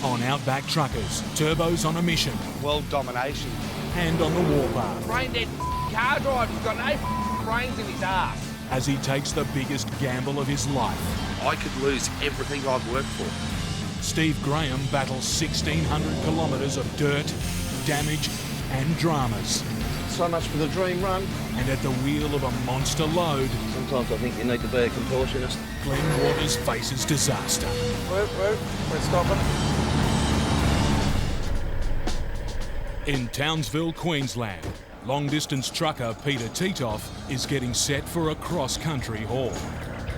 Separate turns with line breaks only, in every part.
On Outback Truckers, Turbo's on a mission.
World domination.
And on the warpath.
Brain dead car driver. He's got no brains in his ass.
As he takes the biggest gamble of his life.
I could lose everything I've worked for.
Steve Graham battles 1,600 kilometres of dirt, damage and dramas.
So much for the dream run.
And at the wheel of a monster load...
Sometimes I think you need to be a contortionist.
Glenn Waters faces disaster.
We're stopping.
In Townsville, Queensland, long-distance trucker Peter Titoff is getting set for a cross-country haul.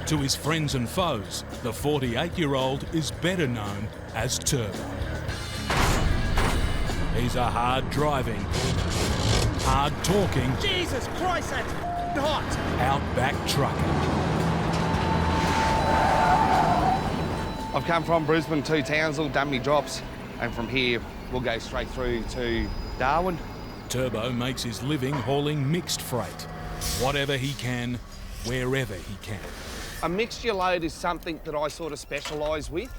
To his friends and foes, the 48-year-old is better known as Turbo. He's a hard-driving, hard-talking...
Jesus Christ, that's hot!
Outback trucker.
I've come from Brisbane to Townsville, done me drops, and from here we'll go straight through to Darwin.
Turbo makes his living hauling mixed freight. Whatever he can, wherever he can.
A mixture load is something that I sort of specialise with,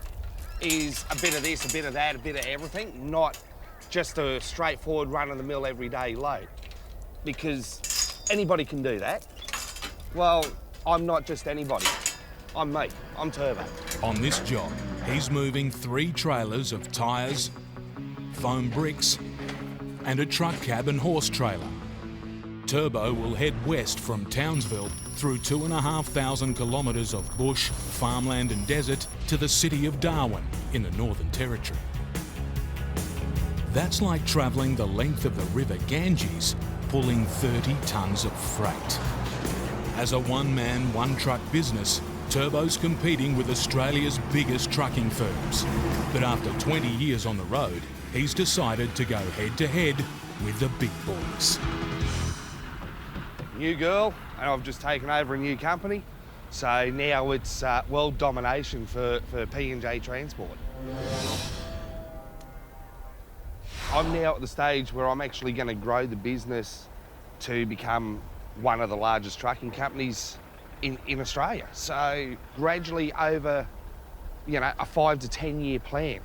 is a bit of this, a bit of that, a bit of everything, not just a straightforward run-of-the-mill everyday load. Because anybody can do that. Well, I'm not just anybody. I'm me. I'm Turbo.
On this job, he's moving 3 trailers of tyres, foam bricks, and a truck cab and horse trailer. Turbo will head west from Townsville through 2,500 kilometres of bush, farmland and desert to the city of Darwin in the Northern Territory. That's like travelling the length of the River Ganges, pulling 30 tonnes of freight. As a one-man, one-truck business, Turbo's competing with Australia's biggest trucking firms. But after 20 years on the road, he's decided to go head-to-head with the big boys.
New girl, and I've just taken over a new company. So now it's world domination for P&J Transport. I'm now at the stage where I'm actually going to grow the business to become one of the largest trucking companies in Australia. So gradually over, you know, a 5 to 10 year plan,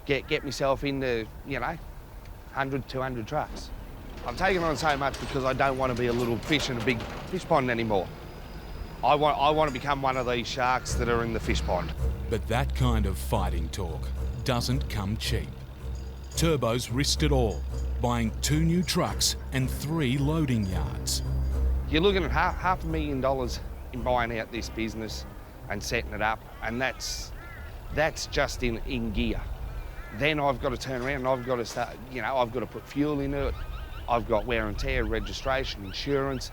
get myself into, you know, 100, 200 trucks. I'm taking on so much because I don't want to be a little fish in a big fish pond anymore. I want to become one of these sharks that are in the fish pond.
But that kind of fighting talk doesn't come cheap. Turbo's risked it all, buying 2 new trucks and 3 loading yards.
You're looking at half $500,000 in buying out this business and setting it up, and that's just in gear. Then I've got to turn around and I've got to start, you know, I've got to put fuel in it. I've got wear and tear, registration, insurance.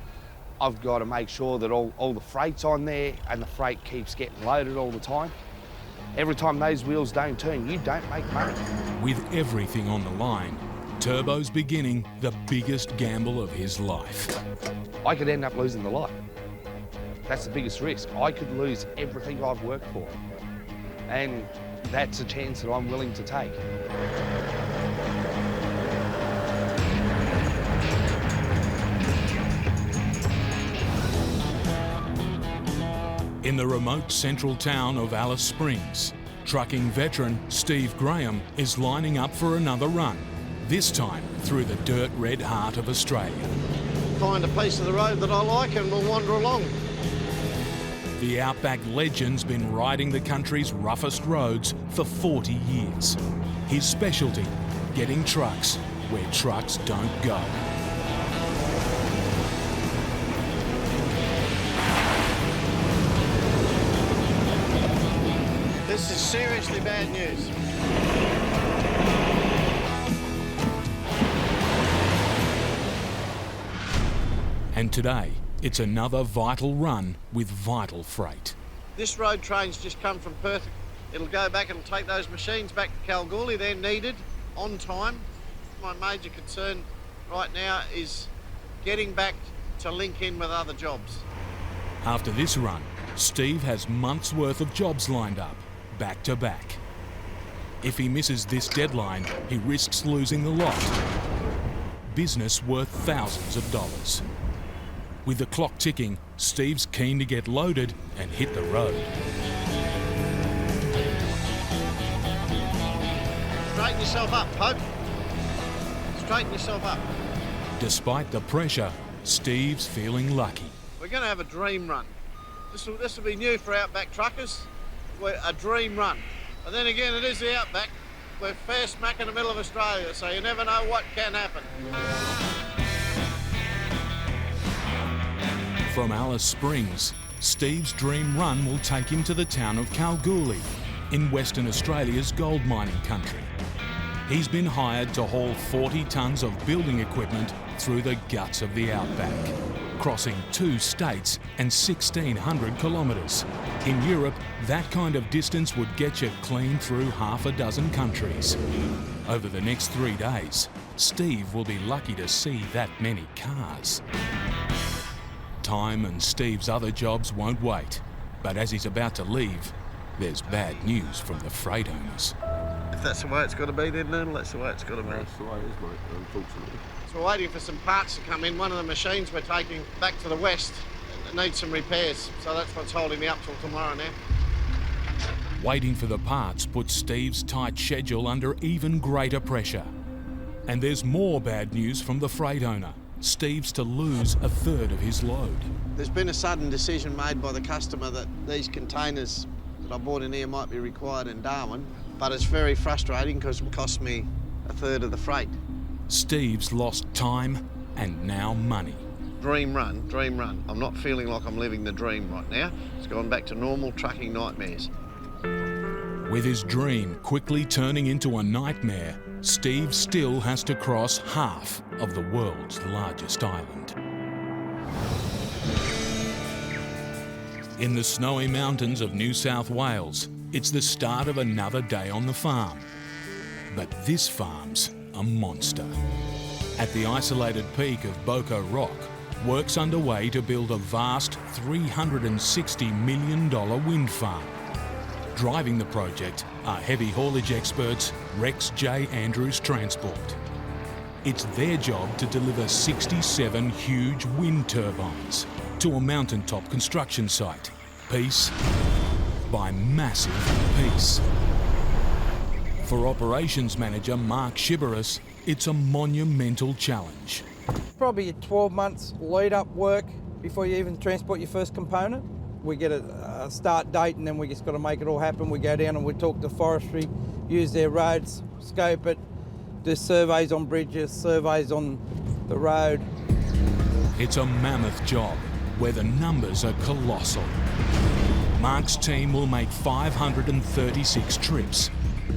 I've got to make sure that all the freight's on there and the freight keeps getting loaded all the time. Every time those wheels don't turn, you don't make money.
With everything on the line, Turbo's beginning the biggest gamble of his life.
I could end up losing the lot. That's the biggest risk. I could lose everything I've worked for. And that's a chance that I'm willing to take.
In the remote central town of Alice Springs, trucking veteran Steve Graham is lining up for another run, this time through the dirt-red heart of Australia.
Find a piece of the road that I like and we'll wander along.
The Outback legend's been riding the country's roughest roads for 40 years. His specialty, getting trucks where trucks don't go.
This is seriously bad news.
And today, it's another vital run with vital freight.
This road train's just come from Perth. It'll go back and take those machines back to Kalgoorlie. They're needed on time. My major concern right now is getting back to link in with other jobs.
After this run, Steve has months' worth of jobs lined up, back to back. If he misses this deadline, he risks losing the lot. Business worth thousands of dollars. With the clock ticking, Steve's keen to get loaded and hit the road.
Straighten yourself up, Pope. Straighten yourself up.
Despite the pressure, Steve's feeling lucky.
We're going to have a dream run. This will be new for Outback truckers. We're a dream run. And then again, it is the Outback. We're fair smack in the middle of Australia, so you never know what can happen.
From Alice Springs, Steve's dream run will take him to the town of Kalgoorlie, in Western Australia's gold mining country. He's been hired to haul 40 tonnes of building equipment through the guts of the Outback, crossing 2 states and 1,600 kilometres. In Europe, that kind of distance would get you clean through half a dozen countries. Over the next 3 days, Steve will be lucky to see that many cars. Time and Steve's other jobs won't wait, but as he's about to leave, there's bad news from the freight owners.
If that's the way it's got to be, then Lionel, that's the way it's got to be.
That's the way it is, mate, unfortunately.
So we're waiting for some parts to come in. One of the machines we're taking back to the west needs some repairs, so that's what's holding me up till tomorrow now.
Waiting for the parts puts Steve's tight schedule under even greater pressure. And there's more bad news from the freight owner. Steve's to lose a third of his load.
There's been a sudden decision made by the customer that these containers that I bought in here might be required in Darwin, but it's very frustrating because it cost me a third of the freight.
Steve's lost time and now money.
Dream run, dream run. I'm not feeling like I'm living the dream right now. It's gone back to normal trucking nightmares.
With his dream quickly turning into a nightmare, Steve still has to cross half of the world's largest island. In the snowy mountains of New South Wales, it's the start of another day on the farm. But this farm's a monster. At the isolated peak of Boco Rock, work's underway to build a vast $360 million wind farm. Driving the project are heavy haulage experts Rex J. Andrews Transport. It's their job to deliver 67 huge wind turbines to a mountaintop construction site, piece by massive piece. For Operations Manager Mark Shiberis, it's a monumental challenge.
Probably a 12 months lead up work before you even transport your first component. We get a start date and then we just got to make it all happen. We go down and we talk to forestry, use their roads, scope it, do surveys on bridges, surveys on the road.
It's a mammoth job where the numbers are colossal. Mark's team will make 536 trips,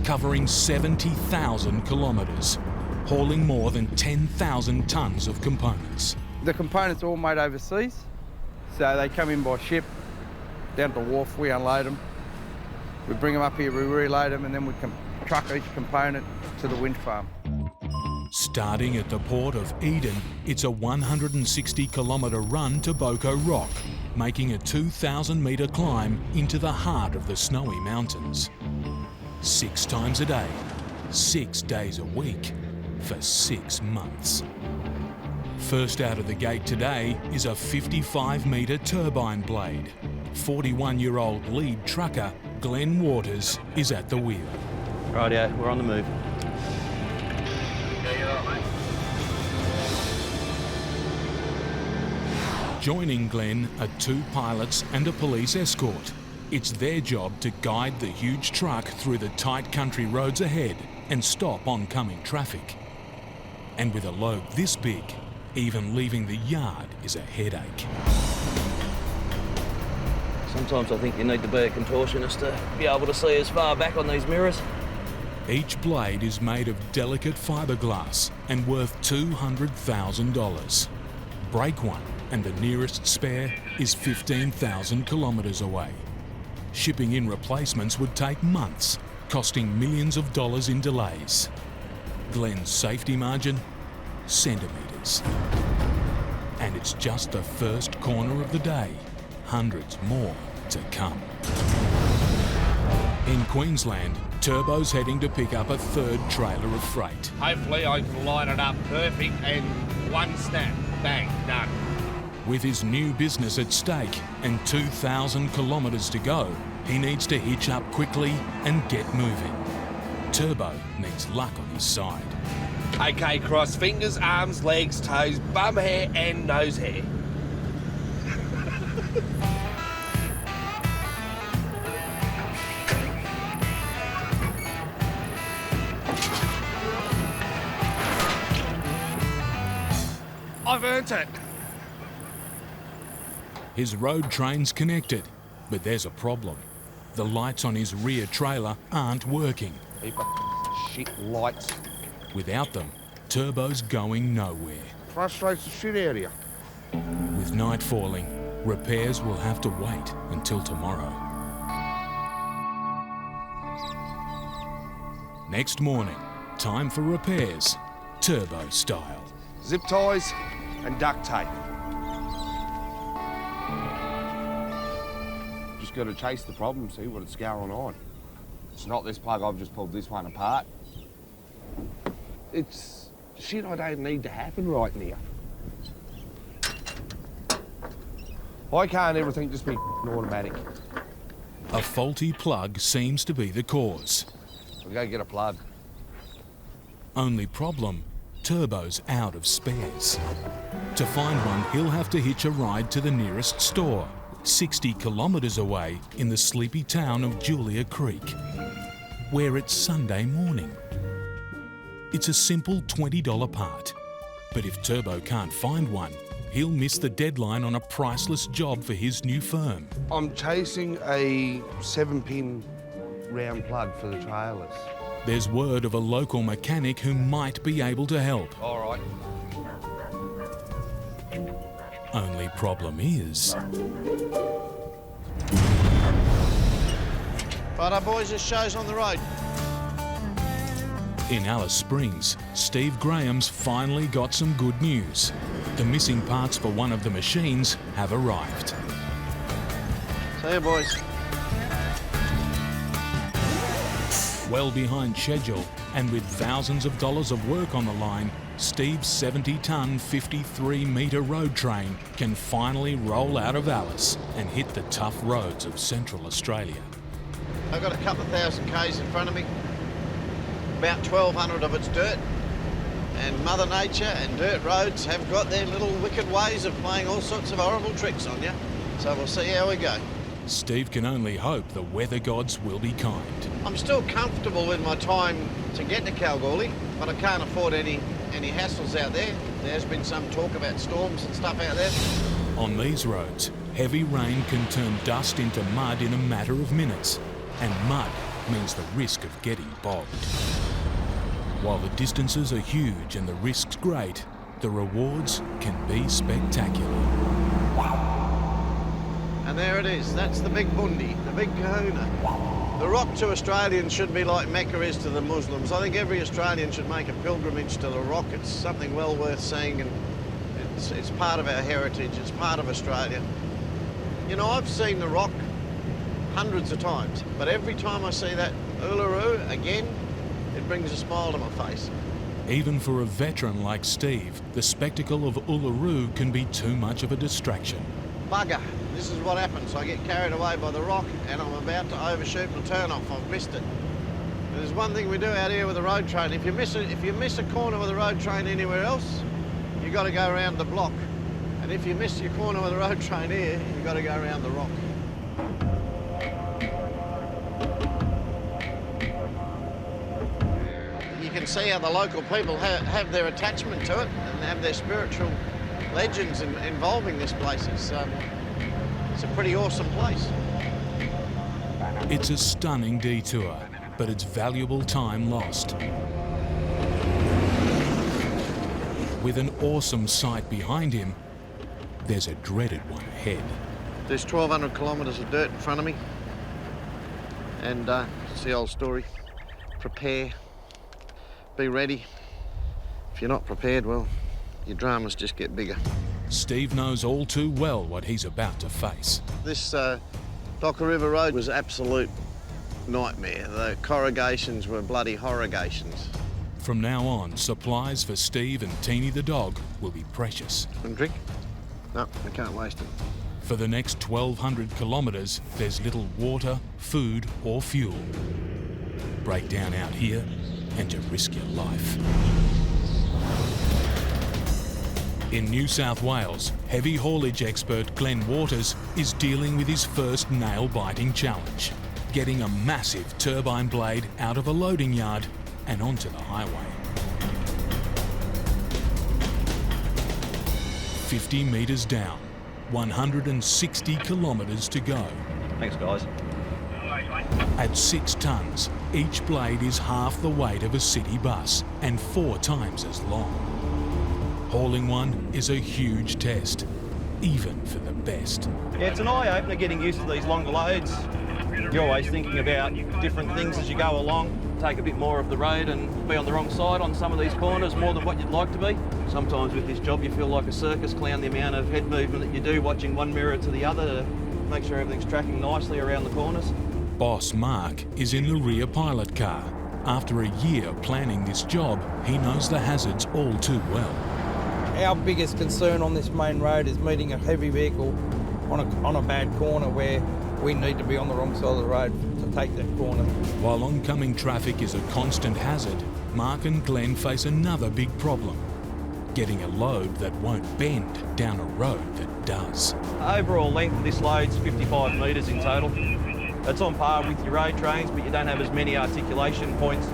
covering 70,000 kilometres, hauling more than 10,000 tonnes of components.
The components are all made overseas, so they come in by ship, down to the wharf, we unload them. We bring them up here, we reload them, and then we can truck each component to the wind farm.
Starting at the port of Eden, it's a 160-kilometre run to Boco Rock, making a 2,000-metre climb into the heart of the snowy mountains. 6 times a day, 6 days a week, for 6 months. First out of the gate today is a 55-metre turbine blade. 41-year-old lead trucker Glenn Waters is at the wheel.
Rightio, we're on the move.
Joining Glenn are 2 pilots and a police escort. It's their job to guide the huge truck through the tight country roads ahead and stop oncoming traffic. And with a load this big, even leaving the yard is a headache.
Sometimes I think you need to be a contortionist to be able to see as far back on these mirrors.
Each blade is made of delicate fiberglass and worth $200,000. Break one and the nearest spare is 15,000 kilometres away. Shipping in replacements would take months, costing millions of dollars in delays. Glenn's safety margin? Centimetres. And it's just the first corner of the day. Hundreds more to come. In Queensland, Turbo's heading to pick up a 3rd trailer of freight.
Hopefully I can line it up perfect and one snap, bang, done.
With his new business at stake and 2,000 kilometres to go, he needs to hitch up quickly and get moving. Turbo needs luck on his side.
Okay, cross fingers, arms, legs, toes, bum hair and nose hair. I've earned it.
His road train's connected, but there's a problem. The lights on his rear trailer aren't working.
Heap of shit lights.
Without them, Turbo's going nowhere.
Frustrates the shit out of you.
With night falling, repairs will have to wait until tomorrow. Next morning, time for repairs, Turbo style.
Zip ties and duct tape. Just got to chase the problem, see what's going on. It's not this plug, I've just pulled this one apart. It's shit I don't need to happen right now. Why can't everything just be automatic?
A faulty plug seems to be the cause.
I'll go get a plug.
Only problem, Turbo's out of spares. To find one, he'll have to hitch a ride to the nearest store, 60 kilometres away in the sleepy town of Julia Creek, where it's Sunday morning. It's a simple $20 part, but if Turbo can't find one, he'll miss the deadline on a priceless job for his new firm.
I'm chasing a 7-pin round plug for the trailers.
There's word of a local mechanic who might be able to help.
All right.
Only problem is...
Righto, boys, this show's on the road.
In Alice Springs, Steve Graham's finally got some good news. The missing parts for one of the machines have arrived.
See you, boys.
Well behind schedule and with thousands of dollars of work on the line, Steve's 70-ton, 53-metre road train can finally roll out of Alice and hit the tough roads of Central Australia.
I've got a couple of thousand Ks in front of me. About 1,200 of it's dirt. And Mother Nature and dirt roads have got their little wicked ways of playing all sorts of horrible tricks on you. So we'll see how we go.
Steve can only hope the weather gods will be kind.
I'm still comfortable with my time to get to Kalgoorlie, but I can't afford any hassles out there. There's been some talk about storms and stuff out there.
On these roads, heavy rain can turn dust into mud in a matter of minutes, and mud means the risk of getting bogged. While the distances are huge and the risks great, the rewards can be spectacular.
And there it is. That's the big Bundi, the big kahuna. The Rock to Australians should be like Mecca is to the Muslims. I think every Australian should make a pilgrimage to the Rock. It's something well worth seeing, and it's part of our heritage. It's part of Australia. You know, I've seen the Rock hundreds of times, but every time I see that Uluru again, it brings a smile to my face.
Even for a veteran like Steve, the spectacle of Uluru can be too much of a distraction.
Bugger, this is what happens. I get carried away by the Rock and I'm about to overshoot my turn off. I've missed it. And there's one thing we do out here with the road train. If you miss a corner with a road train anywhere else, you've got to go around the block. And if you miss your corner with a road train here, you've got to go around the Rock. You can see how the local people have their attachment to it and have their spiritual legends involving this place. It's a pretty awesome place.
It's a stunning detour, but it's valuable time lost. With an awesome sight behind him, there's a dreaded one ahead.
There's 1,200 kilometres of dirt in front of me. And it's the old story. Prepare. Be ready. If you're not prepared, well, your dramas just get bigger.
Steve knows all too well what he's about to face.
This Docker River Road was absolute nightmare. The corrugations were bloody horrigations.
From now on, supplies for Steve and Teeny the dog will be precious.
Want a drink? No, I can't waste it.
For the next 1,200 kilometres, there's little water, food or fuel. break down out here and to risk your life. In New South Wales, heavy haulage expert Glenn Waters is dealing with his first nail-biting challenge, getting a massive turbine blade out of a loading yard and onto the highway. 50 metres down, 160 kilometres to go.
Thanks, guys.
At 6 tonnes, each blade is half the weight of a city bus and 4 times as long. Hauling one is a huge test, even for the best.
Yeah, it's an eye-opener getting used to these longer loads. You're always thinking about different things as you go along.
Take a bit more of the road and be on the wrong side on some of these corners more than what you'd like to be. Sometimes with this job you feel like a circus clown, the amount of head movement that you do watching one mirror to the other to make sure everything's tracking nicely around the corners.
Boss Mark is in the rear pilot car. After a year planning this job, he knows the hazards all too well.
Our biggest concern on this main road is meeting a heavy vehicle on a bad corner where we need to be on the wrong side of the road to take that corner.
While oncoming traffic is a constant hazard, Mark and Glenn face another big problem: getting a load that won't bend down a road that does.
Overall length of this load's 55 metres in total. It's on par with your road trains, but you don't have as many articulation points.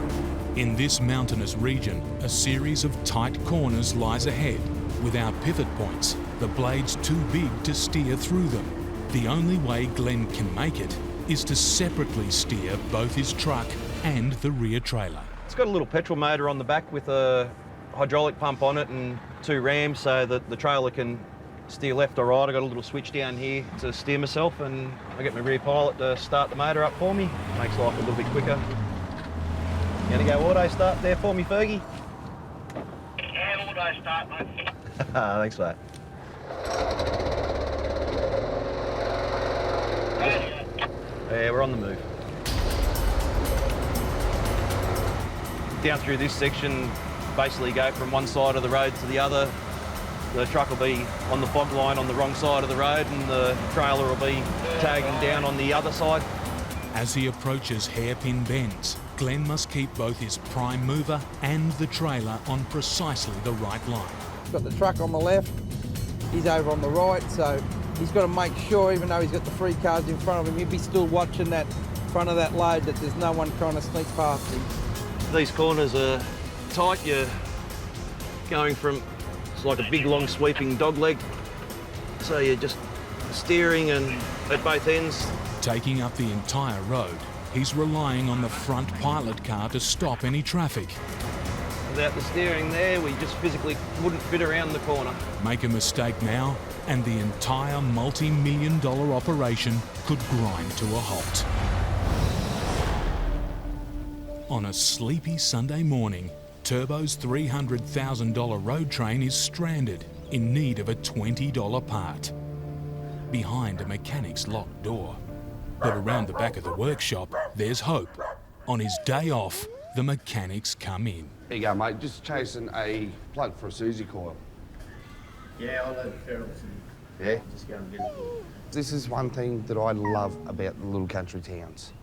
In this mountainous region, a series of tight corners lies ahead. Without pivot points, the blade's too big to steer through them. The only way Glenn can make it is to separately steer both his truck and the rear trailer.
It's got a little petrol motor on the back with a hydraulic pump on it and 2 rams so that the trailer can steer left or right. I've got a little switch down here to steer myself, and I get my rear pilot to start the motor up for me. Makes life a little bit quicker. Gonna go auto start there for me, Fergie?
Yeah, auto start, mate.
Thanks, mate. Yeah, we're on the move. Down through this section, basically go from one side of the road to the other. The truck will be on the fog line on the wrong side of the road, and the trailer will be tagging down on the other side.
As he approaches hairpin bends, Glenn must keep both his prime mover and the trailer on precisely the right line.
Got the truck on the left, he's over on the right, so he's got to make sure, even though he's got the 3 cars in front of him, he'll be still watching that front of that load, that there's no one trying to sneak past him.
These corners are tight. You're going from, it's like a big long sweeping dog leg. So you're just steering and at both ends.
Taking up the entire road, he's relying on the front pilot car to stop any traffic.
Without the steering there, we just physically wouldn't fit around the corner.
Make a mistake now, and the entire multi-million-dollar operation could grind to a halt. On a sleepy Sunday morning, Turbo's $300,000 road train is stranded, in need of a $20 part, behind a mechanic's locked door. But around the back of the workshop, there's hope. On his day off, the mechanics come in.
There you go, mate. Just chasing a plug for a Susie coil.
Yeah, I'll have a terrible thing.
Yeah?
Just go and get it.
This is one thing that I love about the little country towns.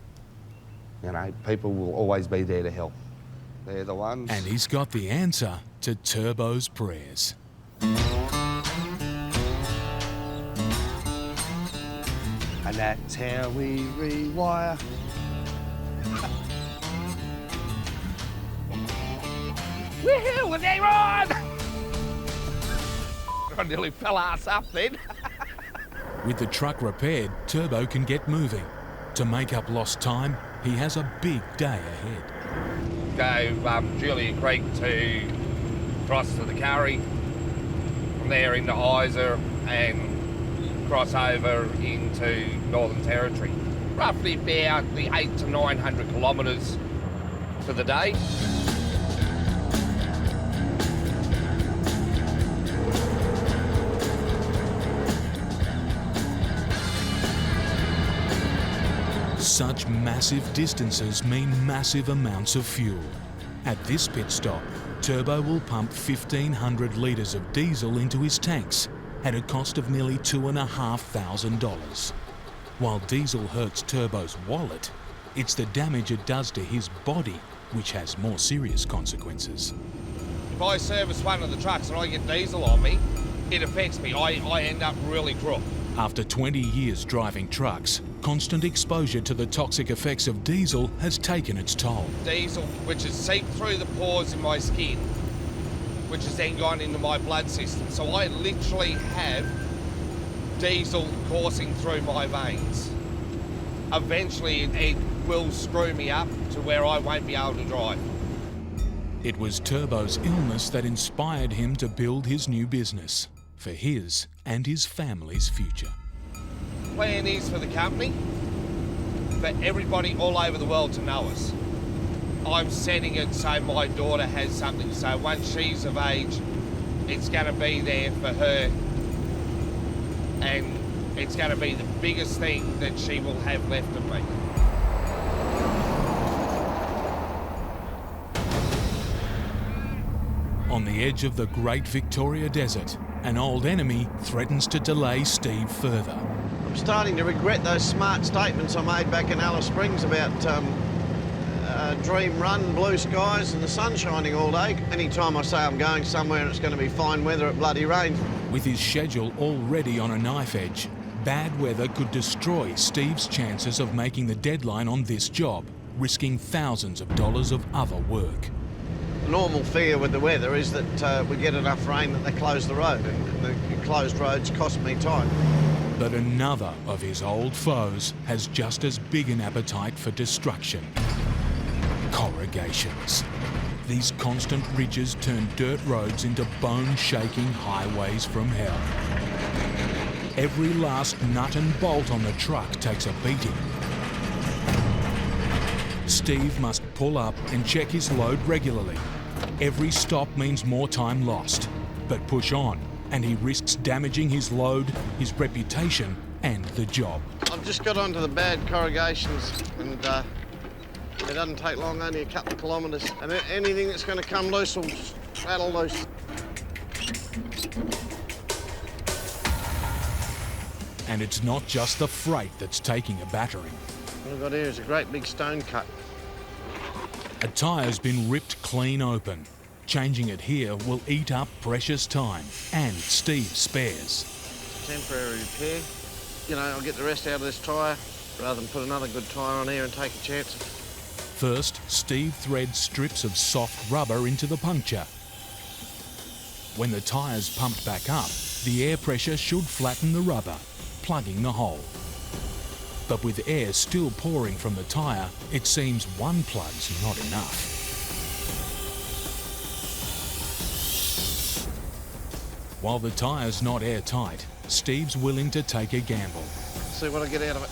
You know, people will always be there to help. They're the ones.
And he's got the answer to Turbo's prayers.
And that's how we rewire. Woohoo, with everyone! I nearly fell ass up then.
With the truck repaired, Turbo can get moving. To make up lost time, he has a big day ahead.
Go Julian Creek to cross to the Curry, from there into Isa and cross over into Northern Territory. Roughly about the 800 to 900 kilometres for the day.
Such massive distances mean massive amounts of fuel. At this pit stop, Turbo will pump 1,500 litres of diesel into his tanks at a cost of nearly $2,500. While diesel hurts Turbo's wallet, It's the damage it does to his body which has more serious consequences.
If I service one of the trucks and I get diesel on me, it affects me. I end up really crook.
After 20 years driving trucks, constant exposure to the toxic effects of diesel has taken its toll.
Diesel, which has seeped through the pores in my skin, which has then gone into my blood system. So I literally have diesel coursing through my veins. Eventually it will screw me up to where I won't be able to drive.
It was Turbo's illness that inspired him to build his new business for his and his family's future.
Plan is for the company, for everybody all over the world to know us. I'm setting it so my daughter has something, so once she's of age, it's going to be there for her, and it's going to be the biggest thing that she will have left of me.
On the edge of the Great Victoria Desert, an old enemy threatens to delay Steve further.
I'm starting to regret those smart statements I made back in Alice Springs about dream run, blue skies and the sun shining all day. Anytime I say I'm going somewhere and it's going to be fine weather, it bloody rains.
With his schedule already on a knife edge, bad weather could destroy Steve's chances of making the deadline on this job, risking thousands of dollars of other work.
The normal fear with the weather is that we get enough rain that they close the road, and the closed roads cost me time.
But another of his old foes has just as big an appetite for destruction. Corrugations. These constant ridges turn dirt roads into bone-shaking highways from hell. Every last nut and bolt on the truck takes a beating. Steve must pull up and check his load regularly. Every stop means more time lost, but push on, and he risks damaging his load, his reputation, and the job.
I've just got onto the bad corrugations, and it doesn't take long, only a couple of kilometres, and anything that's going to come loose will rattle loose.
And it's not just the freight that's taking a battering.
What I've got here is a great big stone cut.
A tyre's been ripped clean open. Changing it here will eat up precious time and Steve's spares.
Temporary repair. You know, I'll get the rest out of this tyre rather than put another good tyre on here and take a chance.
First, Steve threads strips of soft rubber into the puncture. When the tyre's pumped back up, the air pressure should flatten the rubber, plugging the hole. But with air still pouring from the tyre, it seems one plug's not enough. While the tyre's not airtight, Steve's willing to take a gamble.
See what I get out of it.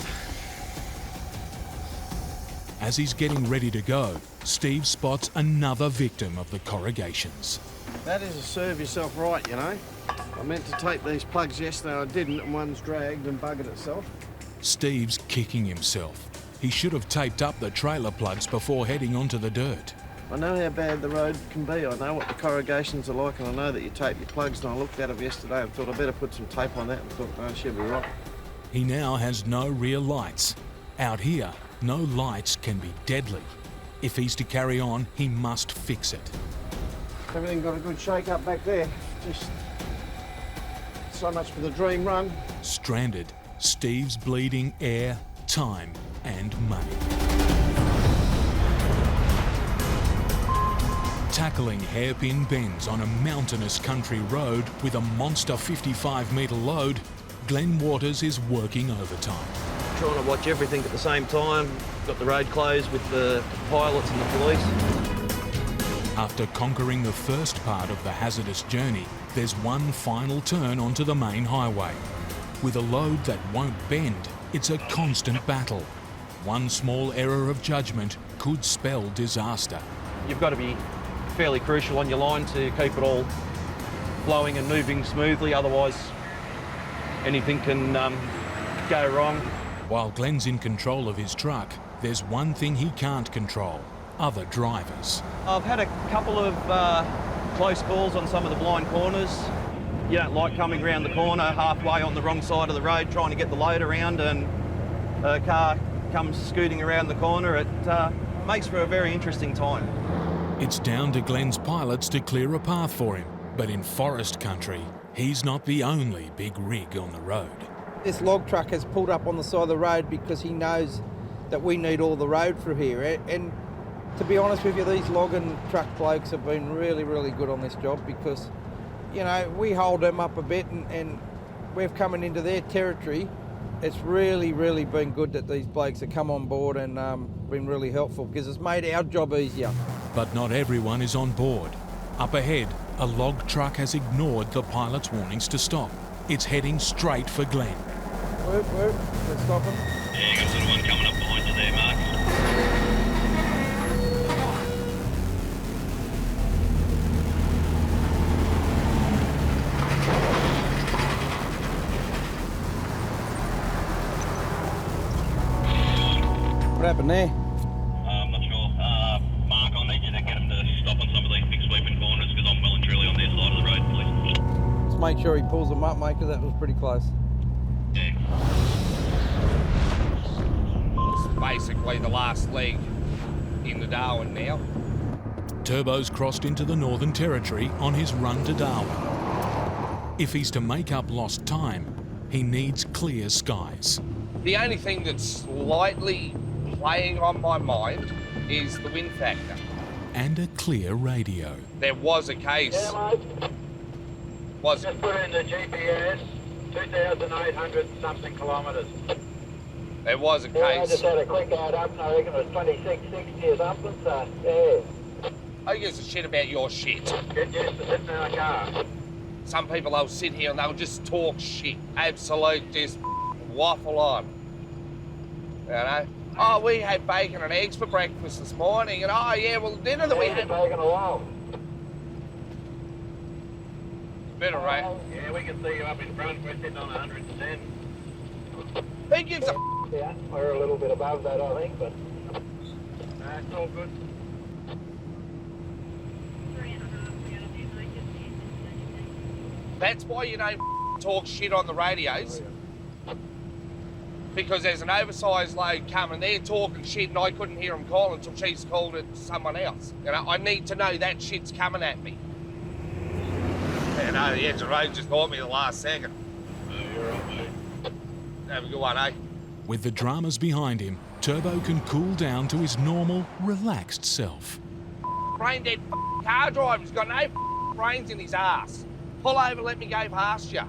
As he's getting ready to go, Steve spots another victim of the corrugations.
That is a serve yourself right, you know. I meant to take these plugs yesterday, I didn't, and one's dragged and buggered itself.
Steve's kicking himself. He should have taped up the trailer plugs before heading onto the dirt.
I know how bad the road can be. I know what the corrugations are like, and I know that you tape your plugs, and I looked at them yesterday and thought I better put some tape on that, and thought, no, she'll be right.
He now has no rear lights. Out here, no lights can be deadly. If he's to carry on, he must fix it.
Everything got a good shake up back there. Just so much for the dream run.
Stranded, Steve's bleeding air, time, and money. Tackling hairpin bends on a mountainous country road with a monster 55-metre load, Glenn Waters is working overtime.
Trying to watch everything at the same time. Got the road closed with the pilots and the police.
After conquering the first part of the hazardous journey, there's one final turn onto the main highway. With a load that won't bend, it's a constant battle. One small error of judgment could spell disaster.
You've got to be fairly crucial on your line to keep it all flowing and moving smoothly, otherwise anything can go wrong.
While Glenn's in control of his truck, there's one thing he can't control: other drivers.
I've had a couple of close calls on some of the blind corners. You don't like coming around the corner halfway on the wrong side of the road trying to get the load around, and a car
comes scooting around the corner. It makes for a very interesting time.
It's down to Glenn's pilots to clear a path for him, but in forest country, he's not the only big rig on the road.
This log truck has pulled up on the side of the road because he knows that we need all the road through here. And to be honest with you, these logging truck blokes have been really, really good on this job because, you know, we hold them up a bit and we're coming into their territory. It's really, really been good that these blokes have come on board and been really helpful because it's made our job easier.
But not everyone is on board. Up ahead, a log truck has ignored the pilot's warnings to stop. It's heading straight for Glenn.
We're stopping.
Yeah, you got sort of one coming up behind you there, Mark.
What happened there?
I'm not sure. Mark, I'll need you to get them to stop on some of these big sweeping corners because I'm well and truly on their side of the road, please.
Just make sure he pulls them up, mate, because that was pretty close.
Yeah.
It's basically the last leg in the Darwin now.
Turbo's crossed into the Northern Territory on his run to Darwin. If he's to make up lost time, he needs clear skies.
The only thing that's slightly playing on my mind is the wind factor.
And a clear radio.
There was a case.
Yeah, mate.
Was
Just put in the GPS, 2,800 something kilometres.
there was a
Yeah, I
case.
just had a quick add up and I reckon it was 2660 or something, so yeah.
Who gives a shit about your shit?
Get used to sitting in a car.
Some people, they'll sit here and they'll just talk shit. Absolute just waffle on. You know? Oh, we had bacon and eggs for breakfast this morning, and oh yeah, well dinner that we
It's
had.
taken a while.
Bit of rain.
Yeah, we can see you up in front. We're sitting on 110.
Who gives a
Yeah, we're a little bit above that, I think, but it's all good.
That's why you don't talk shit on the radios. Because there's an oversized load coming, they're talking shit and I couldn't hear them call until she's called it to someone else. You know, I need to know that shit's coming at me. You know, the edge of the road just caught me the last second.
You're right, mate.
Have a good one, eh?
With the dramas behind him, Turbo can cool down to his normal, relaxed self.
Brain dead car driver's got no brains in his ass. Pull over, let me go past you.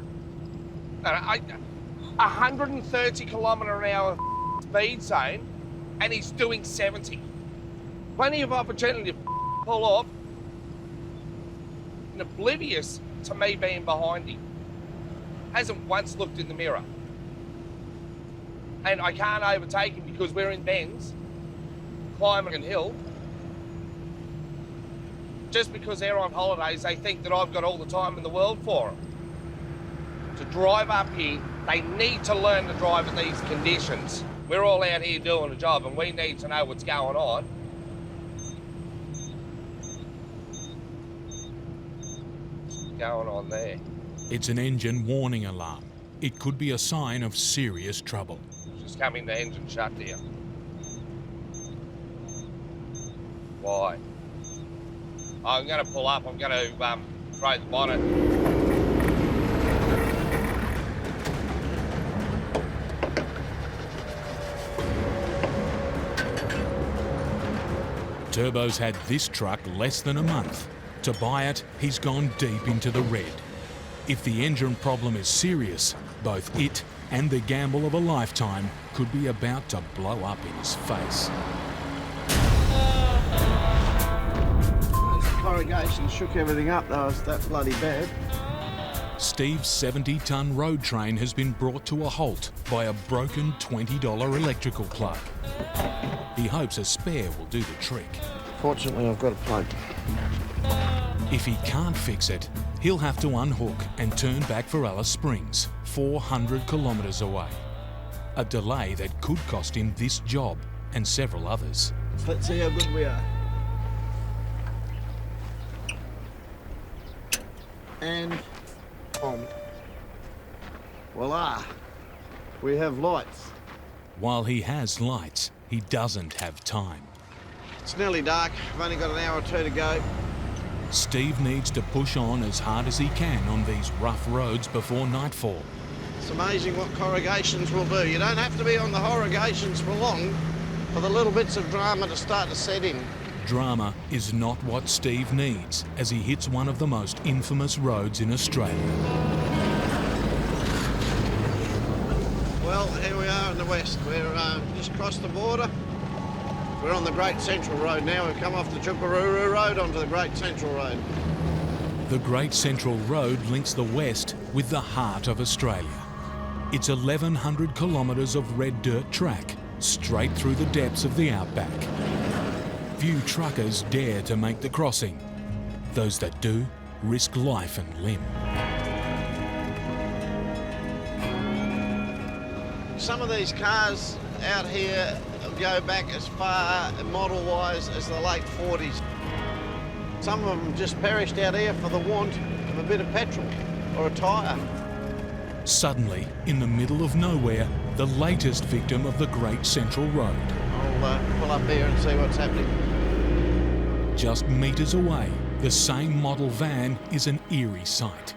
130 kilometre an hour speed zone, and he's doing 70. Plenty of opportunity to pull off, and oblivious to me being behind him. Hasn't once looked in the mirror. And I can't overtake him because we're in bends, climbing a hill. Just because they're on holidays, they think that I've got all the time in the world for them. To drive up here, they need to learn to drive in these conditions. We're all out here doing a job and we need to know what's going on. What's going on there?
It's an engine warning alarm. It could be a sign of serious trouble.
Just come in the engine shutdown. Why? I'm going to pull up. I'm going to throw the bonnet.
Turbo's had this truck less than a month. To buy it, he's gone deep into the red. If the engine problem is serious, both it and the gamble of a lifetime could be about to blow up in his face.
Corrugation shook everything up, though. It's that bloody bad.
Steve's 70-ton road train has been brought to a halt by a broken $20 electrical plug. He hopes a spare will do the trick.
Fortunately, I've got a plug.
If he can't fix it, he'll have to unhook and turn back for Alice Springs, 400 kilometres away. A delay that could cost him this job and several others.
Let's see how good we are. And on. Voila. We have lights.
While he has lights, he doesn't have time.
It's nearly dark. I've only got an hour or two to go.
Steve needs to push on as hard as he can on these rough roads before nightfall.
It's amazing what corrugations will do. You don't have to be on the corrugations for long for the little bits of drama to start to set in.
Drama is not what Steve needs as he hits one of the most infamous roads in Australia.
Well, here we are in the west. We're just crossed the border. We're on the Great Central Road now. We've come off the Chukaruru Road onto the Great Central Road.
The Great Central Road links the west with the heart of Australia. It's 1,100 kilometres of red dirt track straight through the depths of the Outback. Few truckers dare to make the crossing. Those that do risk life and limb.
Some of these cars out here go back as far, model-wise, as the late 40s. Some of them just perished out here for the want of a bit of petrol or a tyre.
Suddenly, in the middle of nowhere, the latest victim of the Great Central Road.
I'll pull up here and see what's happening.
Just metres away, the same model van is an eerie sight.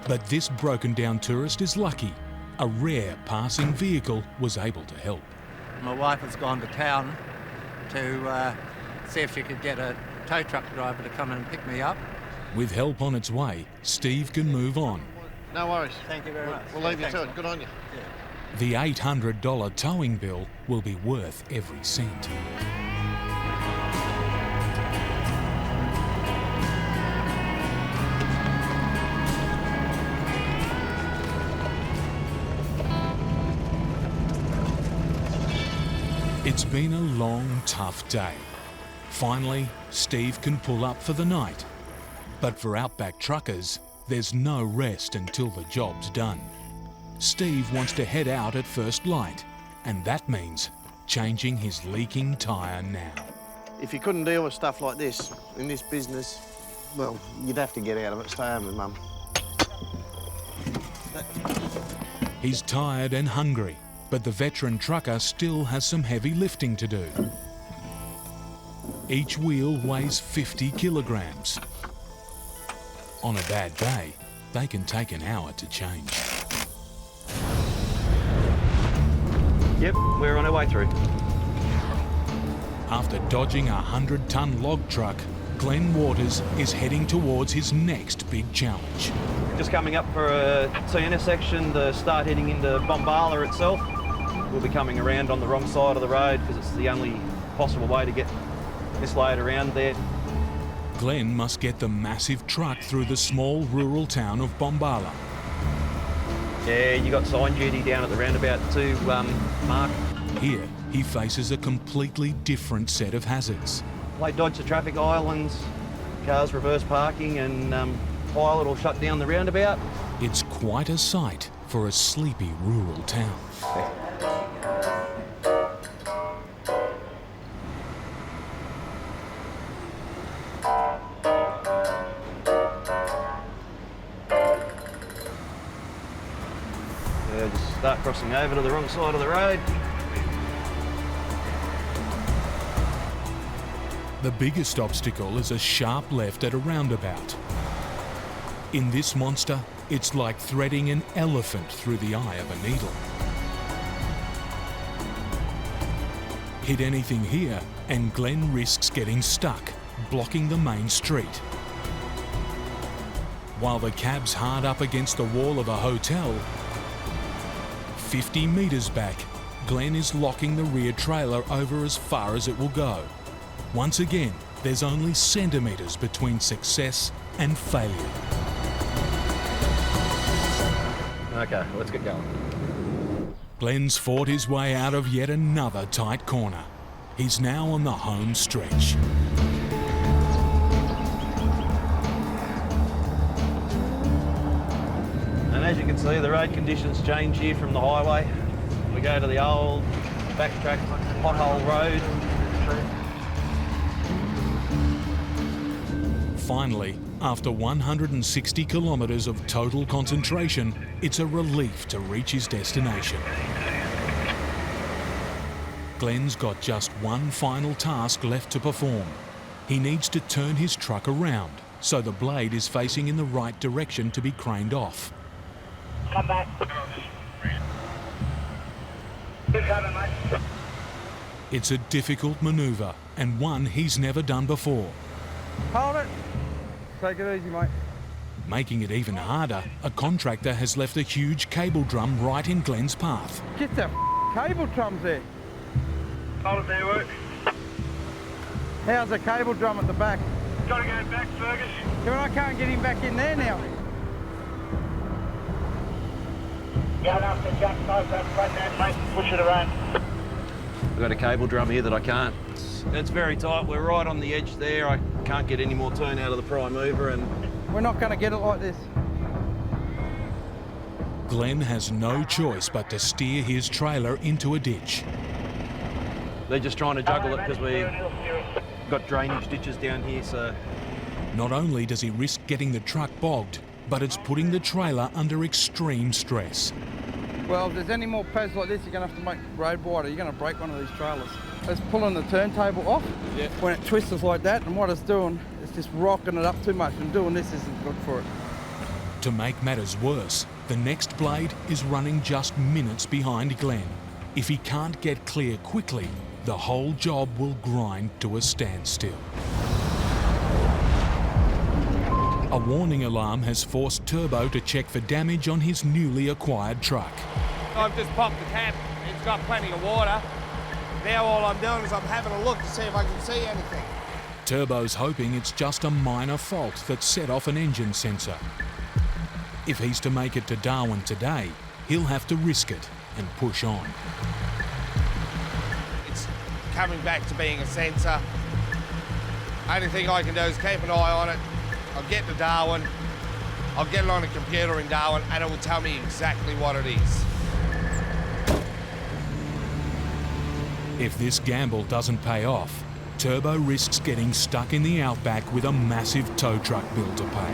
But this broken down tourist is lucky. A rare passing vehicle was able to help.
My wife has gone to town to see if she could get a tow truck driver to come and pick me up.
With help on its way, Steve can move on.
No worries.
Thank you very much.
We'll leave you to it. Good on you.
Yeah.
The $800 towing bill will be worth every cent. It's been a long, tough day. Finally, Steve can pull up for the night. But for Outback truckers, there's no rest until the job's done. Steve wants to head out at first light, and that means changing his leaking tyre now.
If you couldn't deal with stuff like this in this business, well, you'd have to get out of it. Stay home with Mum.
He's tired and hungry, but the veteran trucker still has some heavy lifting to do. Each wheel weighs 50 kilograms. On a bad day, they can take an hour to change.
Yep, we're on our way through.
After dodging a 100-ton log truck, Glenn Waters is heading towards his next big challenge.
Just coming up for a T-intersection to start heading into Bombala itself. We'll be coming around on the wrong side of the road because it's the only possible way to get this load around there.
Glenn must get the massive truck through the small rural town of Bombala.
Yeah, you got sign duty down at the roundabout too, Mark.
Here, he faces a completely different set of hazards.
They dodge the traffic islands, cars reverse parking, and pilot will shut down the roundabout.
It's quite a sight for a sleepy rural town.
Just start crossing over to the wrong side of the road.
The biggest obstacle is a sharp left at a roundabout. In this monster, it's like threading an elephant through the eye of a needle. Hit anything here and Glenn risks getting stuck, blocking the main street. While the cab's hard up against the wall of a hotel, 50 metres back, Glenn is locking the rear trailer over as far as it will go. Once again, there's only centimetres between success and failure.
Okay, let's get going.
Glenn's fought his way out of yet another tight corner. He's now on the home stretch.
And as you can see, the road conditions change here from the highway. We go to the old backtrack pothole road.
Finally, after 160 kilometres of total concentration, it's a relief to reach his destination. Glenn's got just one final task left to perform. He needs to turn his truck around so the blade is facing in the right direction to be craned off.
Come back. Good coming, mate.
It's a difficult manoeuvre and one he's never done before.
Hold it. Take it easy, mate.
Making it even harder, a contractor has left a huge cable drum right in Glenn's path.
Get that cable drums there.
Hold it there, work.
How's the cable drum at the back?
Gotta go back, Fergus.
Yeah, but I can't get him back in there now.
Going up the jack side, that front end, mate, push it around.
I've got a cable drum here that I can't. It's very tight. We're right on the edge there. I can't get any more turn out of the prime mover, and
we're not going to get it like this.
Glenn has no choice but to steer his trailer into a ditch.
They're just trying to juggle it because we've got drainage ditches down here, so...
Not only does he risk getting the truck bogged, but it's putting the trailer under extreme stress.
Well, if there's any more pads like this, you're going to have to make road wider. You're going to break one of these trailers. It's pulling the turntable off when it twists like that, and what it's doing is just rocking it up too much, and doing this isn't good for it.
To make matters worse, the next blade is running just minutes behind Glenn. If he can't get clear quickly, the whole job will grind to a standstill. A warning alarm has forced Turbo to check for damage on his newly acquired truck.
I've just popped the cap. It's got plenty of water. Now all I'm doing is I'm having a look to see if I can see anything.
Turbo's hoping it's just a minor fault that set off an engine sensor. If he's to make it to Darwin today, he'll have to risk it and push on.
It's coming back to being a sensor. Only thing I can do is keep an eye on it. I'll get to Darwin, I'll get it on a computer in Darwin, and it will tell me exactly what it is.
If this gamble doesn't pay off, Turbo risks getting stuck in the Outback with a massive tow truck bill to pay.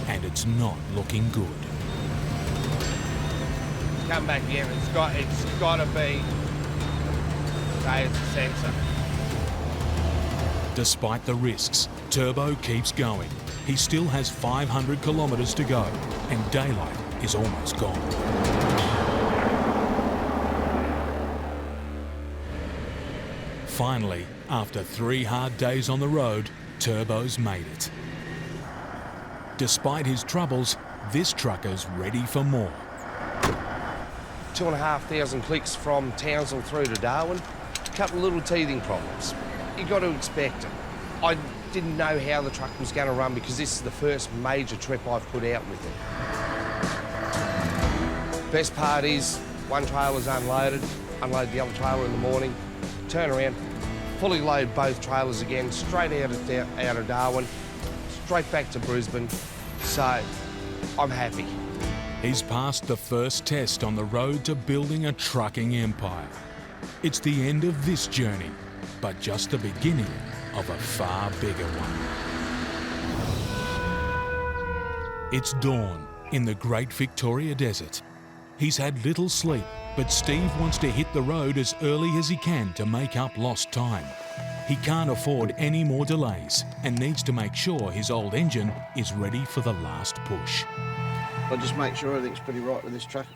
And it's not looking good.
Come back again, it's got to be, say it's a sensor.
Despite the risks, Turbo keeps going. He still has 500 kilometres to go, and daylight is almost gone. Finally, after 3 hard days on the road, Turbo's made it. Despite his troubles, this trucker's ready for more.
2,500 clicks from Townsville through to Darwin. A couple of little teething problems. You got to expect it. I didn't know how the truck was going to run because this is the first major trip I've put out with it. Best part is one trailer's unloaded, unload the other trailer in the morning, turn around, fully load both trailers again, straight out of Darwin, straight back to Brisbane. So I'm happy.
He's passed the first test on the road to building a trucking empire. It's the end of this journey, but just the beginning of a far bigger one. It's dawn in the Great Victoria Desert. He's had little sleep, but Steve wants to hit the road as early as he can to make up lost time. He can't afford any more delays and needs to make sure his old engine is ready for the last push.
I'll just make sure everything's pretty right with this truck.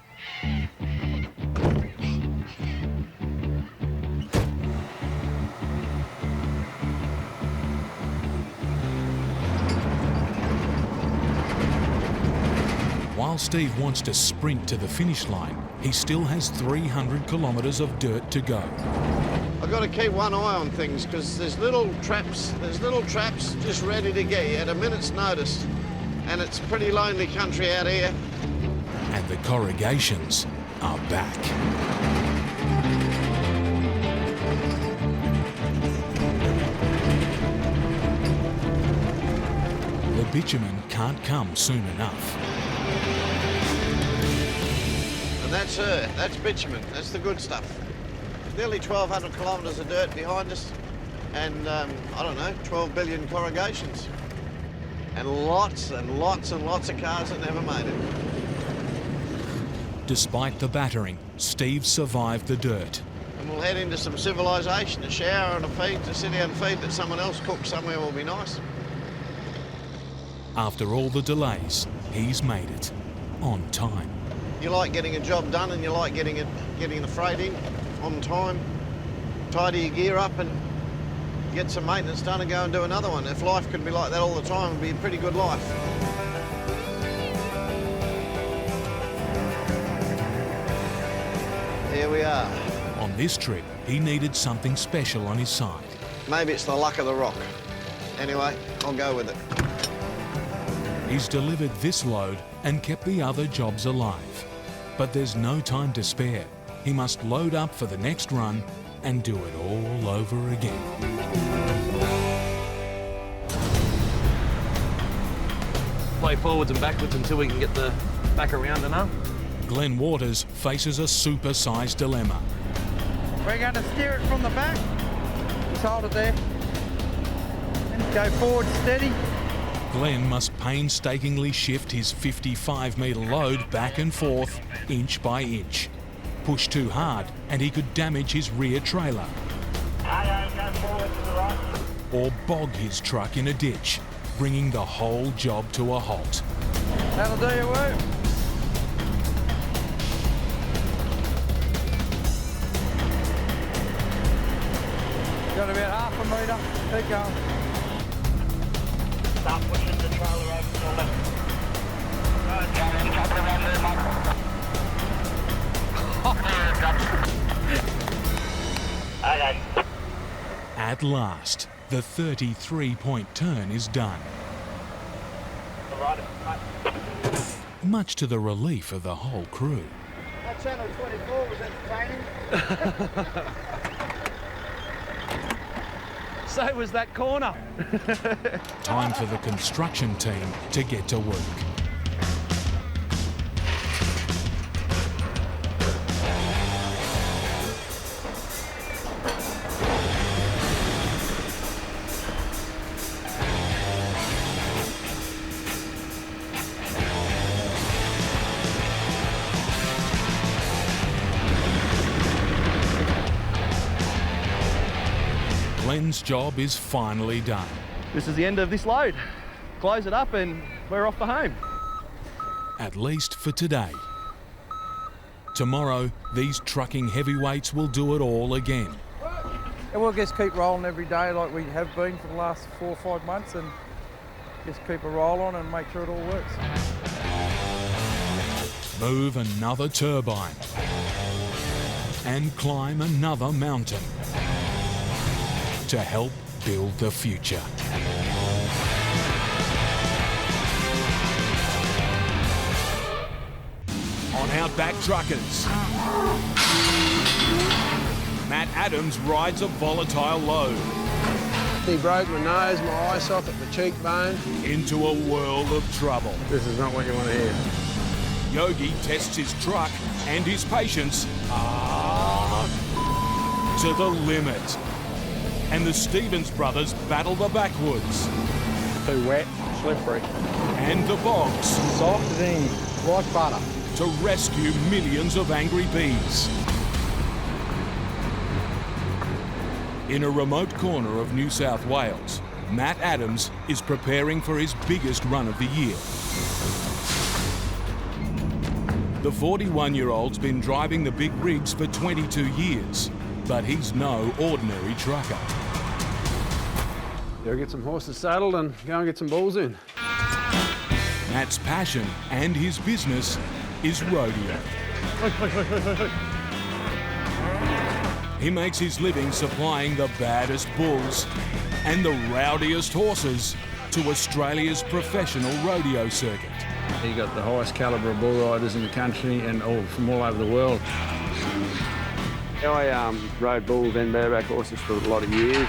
While Steve wants to sprint to the finish line, he still has 300 kilometres of dirt to go.
I've got to keep one eye on things because there's little traps just ready to get you at a minute's notice. And it's pretty lonely country out here.
And the corrugations are back. The bitumen can't come soon enough.
And that's her, that's bitumen, that's the good stuff. Nearly 1,200 kilometres of dirt behind us and, I don't know, 12 billion corrugations. And lots and lots and lots of cars that never made it.
Despite the battering, Steve survived the dirt.
And we'll head into some civilisation, a shower and a feed, to sit down and feed that someone else cooks somewhere will be nice.
After all the delays, he's made it on time.
You like getting a job done and you like getting the freight in on time, tidy your gear up and get some maintenance done and go and do another one. If life could be like that all the time, it'd be a pretty good life. Here we are.
On this trip, he needed something special on his side.
Maybe it's the luck of the rock. Anyway, I'll go with it.
He's delivered this load and kept the other jobs alive. But there's no time to spare. He must load up for the next run and do it all over again.
Play forwards and backwards until we can get the back around and up.
Glenn Waters faces a super-sized dilemma.
We're going to steer it from the back. Just hold it there. And go forward steady.
Glenn must painstakingly shift his 55-metre load back and forth, inch by inch. Push too hard and he could damage his rear trailer. Or bog his truck in a ditch, bringing the whole job to a halt.
That'll do your work. Got about half a metre. Keep going.
Start pushing the trailer over to the left. Okay.
At last, the 33-point turn is done.
Right.
Much to the relief of the whole crew.
That channel 24 was entertaining.
So was that corner.
Time for the construction team to get to work. Glenn's job is finally done.
This is the end of this load. Close it up and we're off for home.
At least for today. Tomorrow, these trucking heavyweights will do it all again.
And we'll just keep rolling every day like we have been for the last 4 or 5 months and just keep a roll on and make sure it all works.
Move another turbine. And climb another mountain. To help build the future. On Outback Truckers, Matt Adams rides a volatile load.
He broke my nose, my eye socket, my cheekbone.
Into a world of trouble.
This is not what you want to hear.
Yogi tests his truck and his patience to the limit. And the Stevens brothers battle the backwoods.
Too wet, slippery.
And the bogs.
Soft as ink, like butter.
To rescue millions of angry bees. In a remote corner of New South Wales, Matt Adams is preparing for his biggest run of the year. The 41-year-old's been driving the big rigs for 22 years, but he's no ordinary trucker.
Go get some horses saddled and go and get some bulls in.
Matt's passion and his business is rodeo. He makes his living supplying the baddest bulls and the rowdiest horses to Australia's professional rodeo circuit.
You got the highest calibre of bull riders in the country and all from all over the world.
I rode bulls and bareback horses for a lot of years.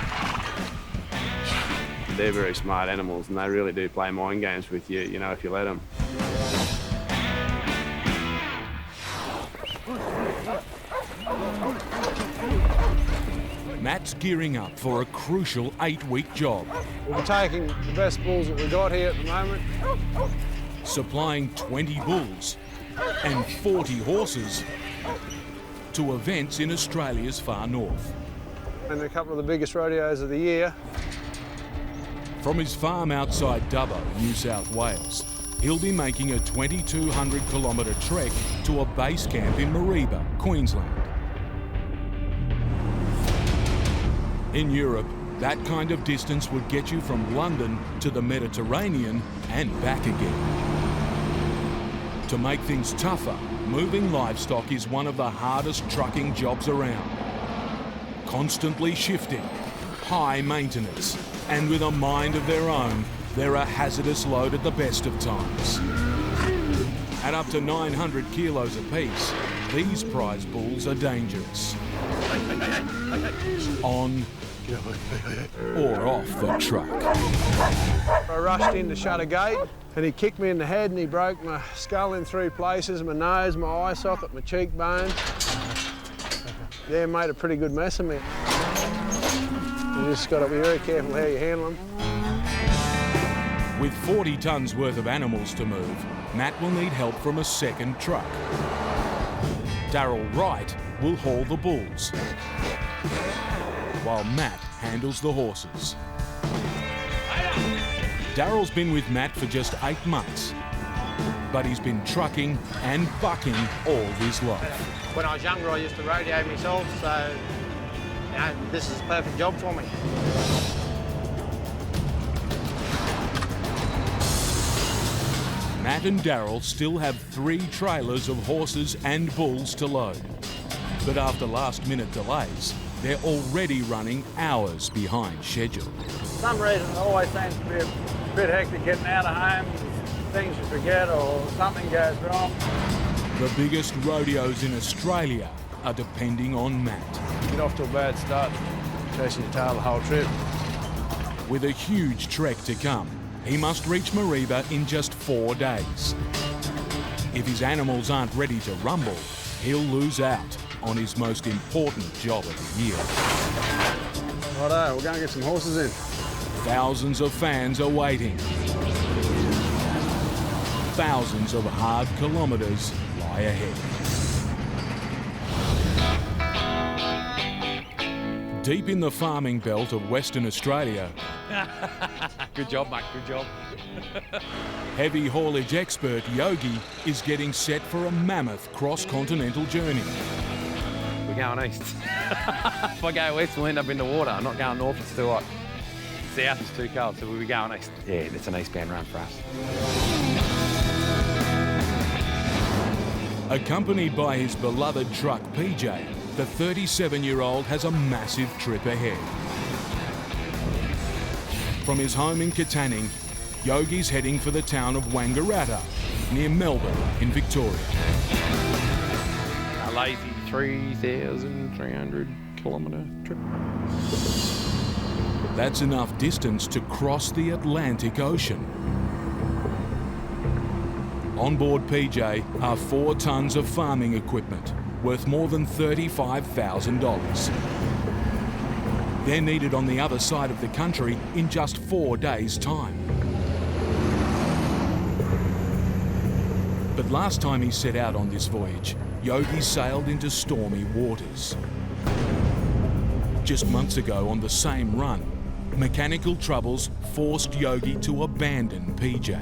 They're very smart animals and they really do play mind games with you, you know, if you let them.
Matt's gearing up for a crucial 8-week job.
We're taking the best bulls that we've got here at the moment.
Supplying 20 bulls and 40 horses to events in Australia's far north.
And a couple of the biggest rodeos of the year.
From his farm outside Dubbo, New South Wales, he'll be making a 2,200 kilometre trek to a base camp in Mareeba, Queensland. In Europe, that kind of distance would get you from London to the Mediterranean and back again. To make things tougher, moving livestock is one of the hardest trucking jobs around. Constantly shifting, high maintenance, and with a mind of their own, they're a hazardous load at the best of times. At up to 900 kilos apiece, these prize bulls are dangerous. On or off the truck.
I rushed in to shut a gate and he kicked me in the head and he broke my skull in 3 places, my nose, my eye socket, my cheekbone. Yeah, made a pretty good mess of me. You just got to be very careful how you handle them.
With 40 tonnes worth of animals to move, Matt will need help from a second truck. Darryl Wright will haul the bulls, while Matt handles the horses. Darryl's been with Matt for just 8 months, but he's been trucking and bucking all his life.
When I was younger, I used to rodeo myself, so you know, this is a perfect job for me.
Matt and Darryl still have 3 trailers of horses and bulls to load. But after last-minute delays, they're already running hours behind schedule.
For some reason, it always seems to be a bit hectic getting out of home. Things you forget or something goes wrong.
The biggest rodeos in Australia are depending on Matt.
Get off to a bad start, chasing your tail the whole trip.
With a huge trek to come, he must reach Mareeba in just 4 days. If his animals aren't ready to rumble, he'll lose out on his most important job of the year.
Righto, we're going to get some horses in.
Thousands of fans are waiting. Thousands of hard kilometres lie ahead. Deep in the farming belt of Western Australia,
Good job, mate, good job.
heavy haulage expert Yogi is getting set for a mammoth cross-continental journey.
We're going east. If I go west, we'll end up in the water. I'm not going north, it's too hot. South is too cold, so we'll be going east. Yeah, it's an eastbound run for us.
Accompanied by his beloved truck PJ, the 37-year-old has a massive trip ahead. From his home in Katanning, Yogi's heading for the town of Wangaratta, near Melbourne in Victoria.
A lazy 3,300 kilometre trip.
That's enough distance to cross the Atlantic Ocean. On board PJ are 4 tonnes of farming equipment, worth more than $35,000. They're needed on the other side of the country in just 4 days' time. But last time he set out on this voyage, Yogi sailed into stormy waters. Just months ago on the same run, mechanical troubles forced Yogi to abandon PJ.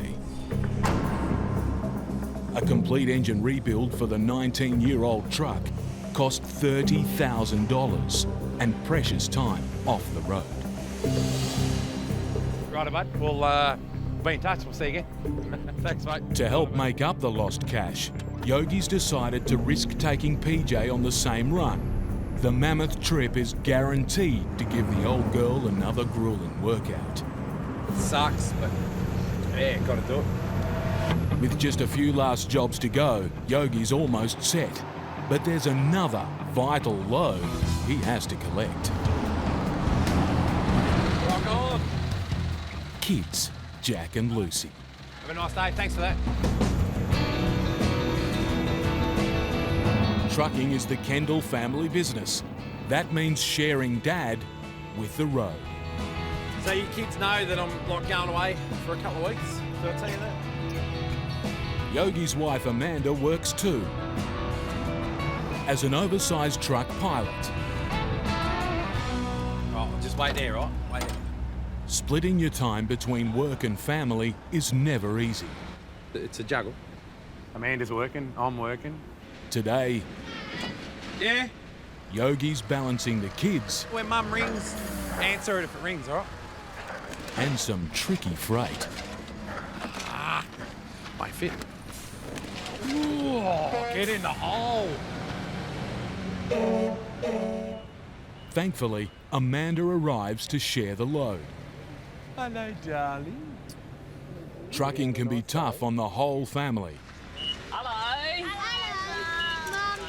A complete engine rebuild for the 19-year-old truck cost $30,000 and precious time off the road.
Righto, mate. We'll be in touch. We'll see you again. Thanks, mate.
To help make up the lost cash, Yogi's decided to risk taking PJ on the same run. The mammoth trip is guaranteed to give the old girl another grueling workout.
Sucks, but yeah, gotta do it.
With just a few last jobs to go, Yogi's almost set. But there's another vital load he has to collect.
Rock on.
Kids, Jack and Lucy.
Have a nice day. Thanks for that.
Trucking is the Kendall family business. That means sharing Dad with the road.
So your kids know that I'm like going away for a couple of weeks? Did I tell you that?
Yogi's wife Amanda works too, as an oversized truck pilot.
Oh, just wait there, right? Wait there.
Splitting your time between work and family is never easy.
It's a juggle. Amanda's working, I'm working.
Today,
Yeah?
Yogi's balancing the kids
When Mum rings, answer it if it rings, all right?
and some tricky freight.
Might fit. Ooh, get in the hole.
Thankfully, Amanda arrives to share the load.
Hello, darling.
Trucking can be tough on the whole family,
Mum,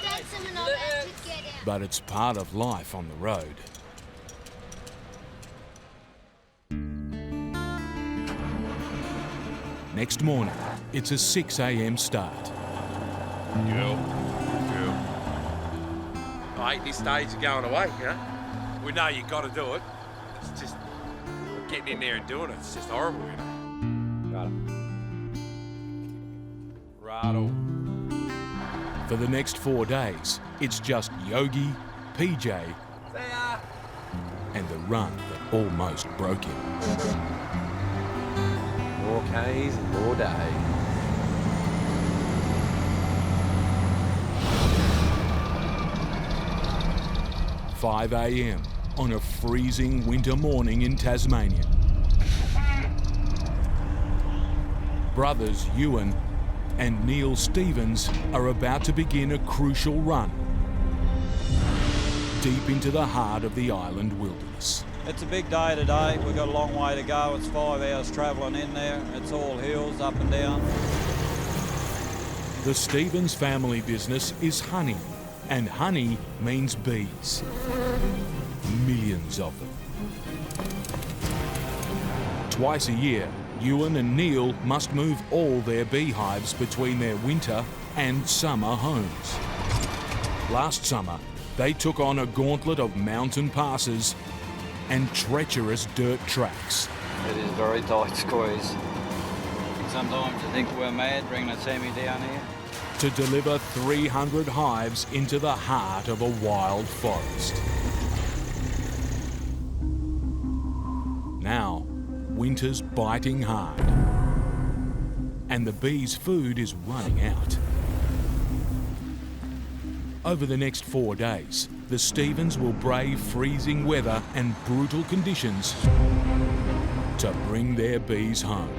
Dad, someone on that to get out.
but it's part of life on the road. Next morning, it's a 6 a.m. start.
I hate this stage of going away, you know? We know you got to do it. It's just getting in there and doing it. It's just horrible, you know? Got it. Rattle.
For the next 4 days, it's just Yogi, PJ,
See ya.
and the run that almost broke him.
More K's and more day.
– 5 a.m. on a freezing winter morning in Tasmania. Brothers Ewan and Neil Stevens are about to begin a crucial run deep into the heart of the island wilderness.
It's a big day today. We've got a long way to go. It's 5 hours travelling in there. It's all hills up and down.
The Stevens family business is honey, and honey means bees. Millions of them. Twice a year, Ewan and Neil must move all their beehives between their winter and summer homes. Last summer, they took on a gauntlet of mountain passes and treacherous dirt tracks.
It is very tight squeeze. Sometimes I think we're mad bringing a semi down here.
To deliver 300 hives into the heart of a wild forest. Now, winter's biting hard, and the bees' food is running out. Over the next 4 days, the Stevens will brave freezing weather and brutal conditions to bring their bees home.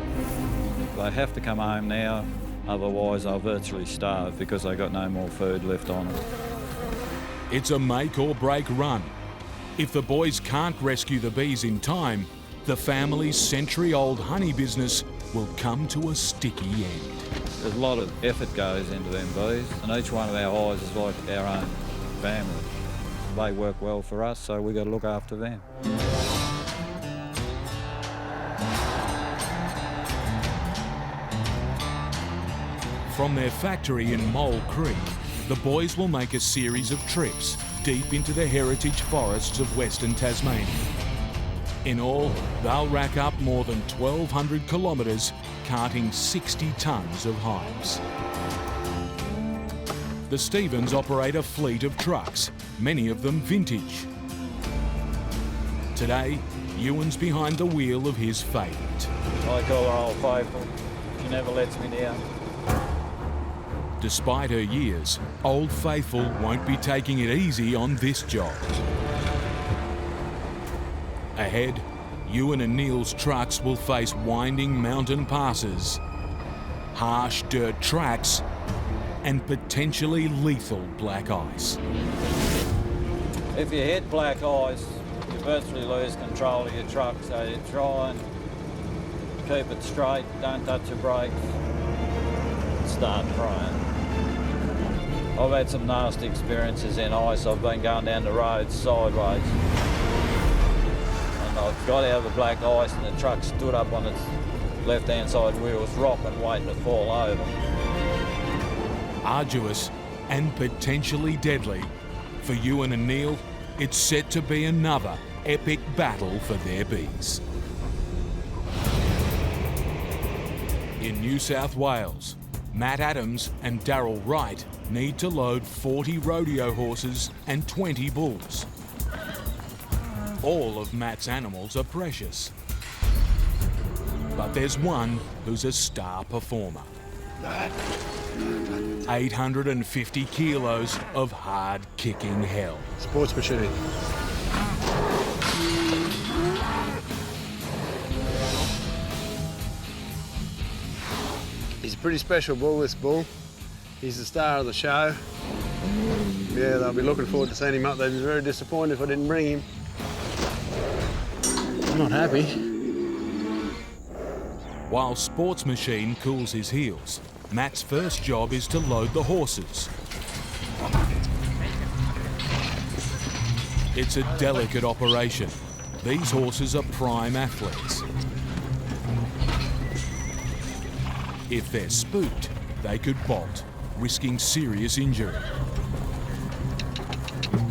They have to come home now, otherwise they'll virtually starve because they've got no more food left on them.
It's a make or break run. If the boys can't rescue the bees in time, the family's century-old honey business will come to a sticky end.
There's a lot of effort goes into them bees, and each one of our hives is like our own family. They work well for us, so we've got to look after them.
From their factory in Mole Creek, the boys will make a series of trips deep into the heritage forests of Western Tasmania. In all, they'll rack up more than 1,200 kilometres, carting 60 tonnes of hives. The Stevens operate a fleet of trucks, many of them vintage. Today, Ewan's behind the wheel of his favourite.
I call her Old Faithful. She never lets me down.
Despite her years, Old Faithful won't be taking it easy on this job. Ahead, Ewan and Neil's trucks will face winding mountain passes, harsh dirt tracks, and potentially lethal black ice.
If you hit black ice, you virtually lose control of your truck, so you try and keep it straight, don't touch your brakes, and start praying. I've had some nasty experiences in ice. I've been going down the road sideways, and I've got out of the black ice and the truck stood up on its left-hand side wheels, rocking, waiting to fall over.
Arduous and potentially deadly. For Ewan and Neil, it's set to be another epic battle for their bees. In New South Wales, Matt Adams and Darryl Wright need to load 40 rodeo horses and 20 bulls. All of Matt's animals are precious. But there's one who's a star performer. 850 kilos of hard-kicking hell.
Sports machine. He's a pretty special bull, this bull. He's the star of the show. Yeah, they'll be looking forward to seeing him up there. They'd be very disappointed if I didn't bring him. I'm not happy.
While Sports Machine cools his heels, Matt's first job is to load the horses. It's a delicate operation. These horses are prime athletes. If they're spooked, they could bolt, risking serious injury.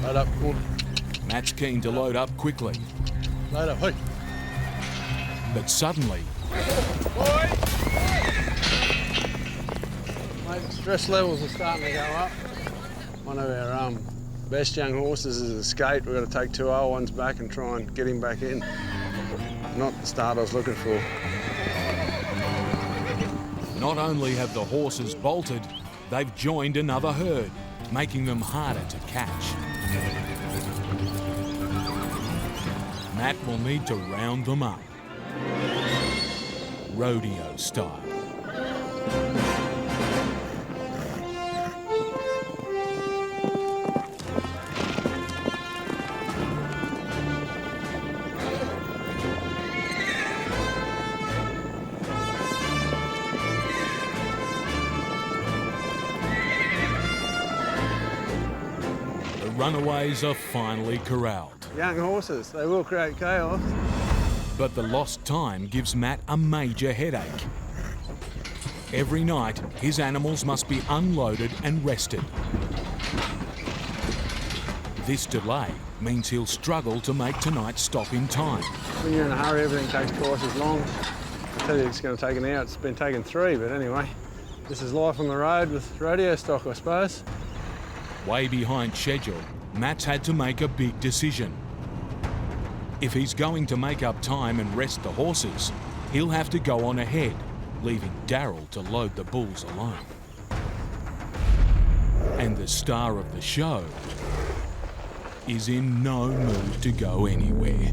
Load up, come on.
Matt's keen to load up quickly.
Load up, hey.
But suddenly,
Mate, the stress levels are starting to go up. One of our best young horses has escaped. We've got to take 2 old ones back and try and get him back in. Not the start I was looking for.
not only have the horses bolted, they've joined another herd, making them harder to catch. Matt will need to round them up, rodeo style. The runaways are finally corralled.
Young horses, they will create chaos.
But the lost time gives Matt a major headache. Every night, his animals must be unloaded and rested. This delay means he'll struggle to make tonight's stop in time.
When you're in a hurry, everything takes twice as long. I tell you it's going to take an hour. It's been taking 3, but anyway, this is life on the road with rodeo stock, I suppose.
Way behind schedule, Matt's had to make a big decision. If he's going to make up time and rest the horses, he'll have to go on ahead, leaving Darryl to load the bulls alone. And the star of the show is in no mood to go anywhere.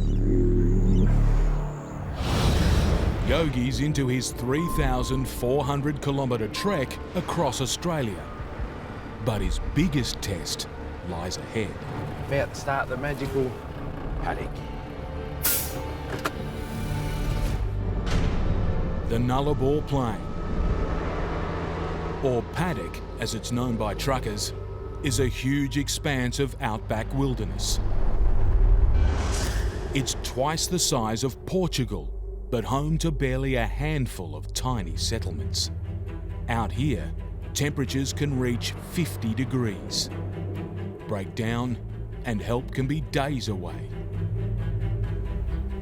Yogi's into his 3,400 kilometre trek across Australia. But his biggest test lies ahead.
About to start the magical paddock.
The Nullarbor Plain, or paddock as it's known by truckers, is a huge expanse of outback wilderness. It's twice the size of Portugal, but home to barely a handful of tiny settlements. Out here, temperatures can reach 50 degrees. Breakdown and help can be days away.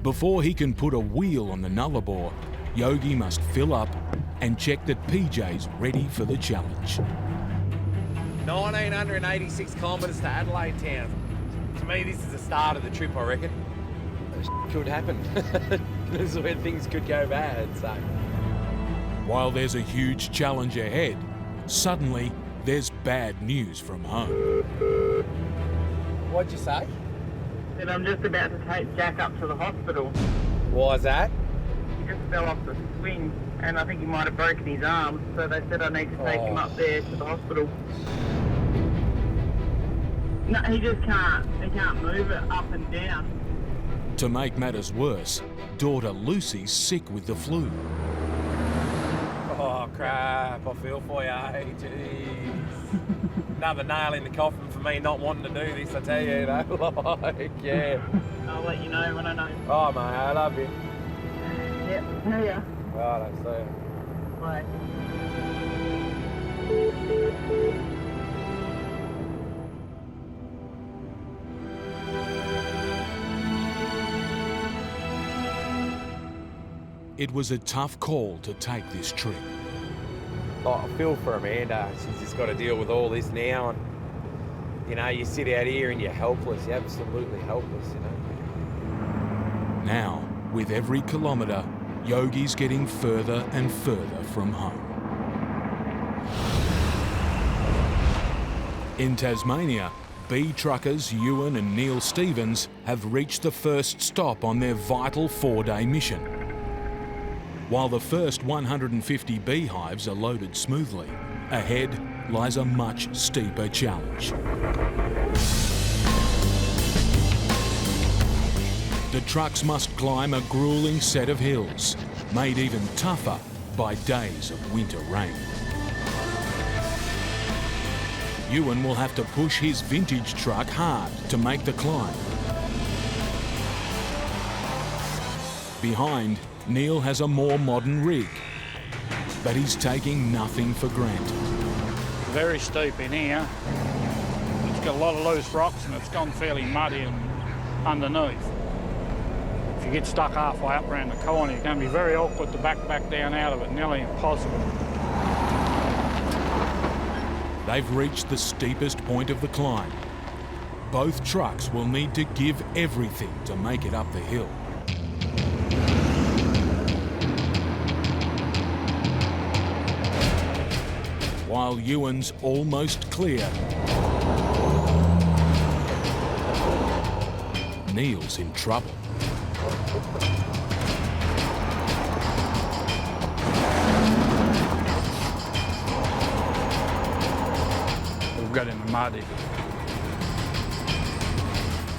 Before he can put a wheel on the Nullarbor, Yogi must fill up and check that PJ's ready for the challenge.
1,986 kilometres to Adelaide town. To me, this is the start of the trip, I reckon. Could happen. This is where things could go bad, so.
While there's a huge challenge ahead, suddenly there's bad news from home.
What'd you say?
Said I'm just about to take Jack up to the hospital.
Why is that?
He just fell off the swing and I think he might have broken his arm, so they said I need to take him up there to the hospital. No, he just can't. He can't move it up and down.
To make matters worse, daughter Lucy's sick with the flu.
Oh crap, I feel for you, hey, jeez. Another nail in the coffin for me not wanting to do this, I tell you, you know, like, yeah.
I'll let you know when I know.
Oh mate, I love you.
Yep, see ya.
Right, I see you.
Bye.
It was a tough call to take this trip.
Like, I feel for Amanda. She's just got to deal with all this now, and you know, you sit out here and you're helpless. You're absolutely helpless, you know.
Now, with every kilometre, Yogi's getting further and further from home. In Tasmania, bee truckers Ewan and Neil Stevens have reached the first stop on their vital 4-day mission. While the first 150 beehives are loaded smoothly, ahead lies a much steeper challenge. The trucks must climb a gruelling set of hills, made even tougher by days of winter rain. Ewan will have to push his vintage truck hard to make the climb. Behind, Neil has a more modern rig, but he's taking nothing for granted.
Very steep in here. It's got a lot of loose rocks and it's gone fairly muddy and underneath. If you get stuck halfway up around the corner, it's going to be very awkward to back down out of it, nearly impossible.
They've reached the steepest point of the climb. Both trucks will need to give everything to make it up the hill. While Ewan's almost clear, Neil's in trouble.
We've got in the mud here.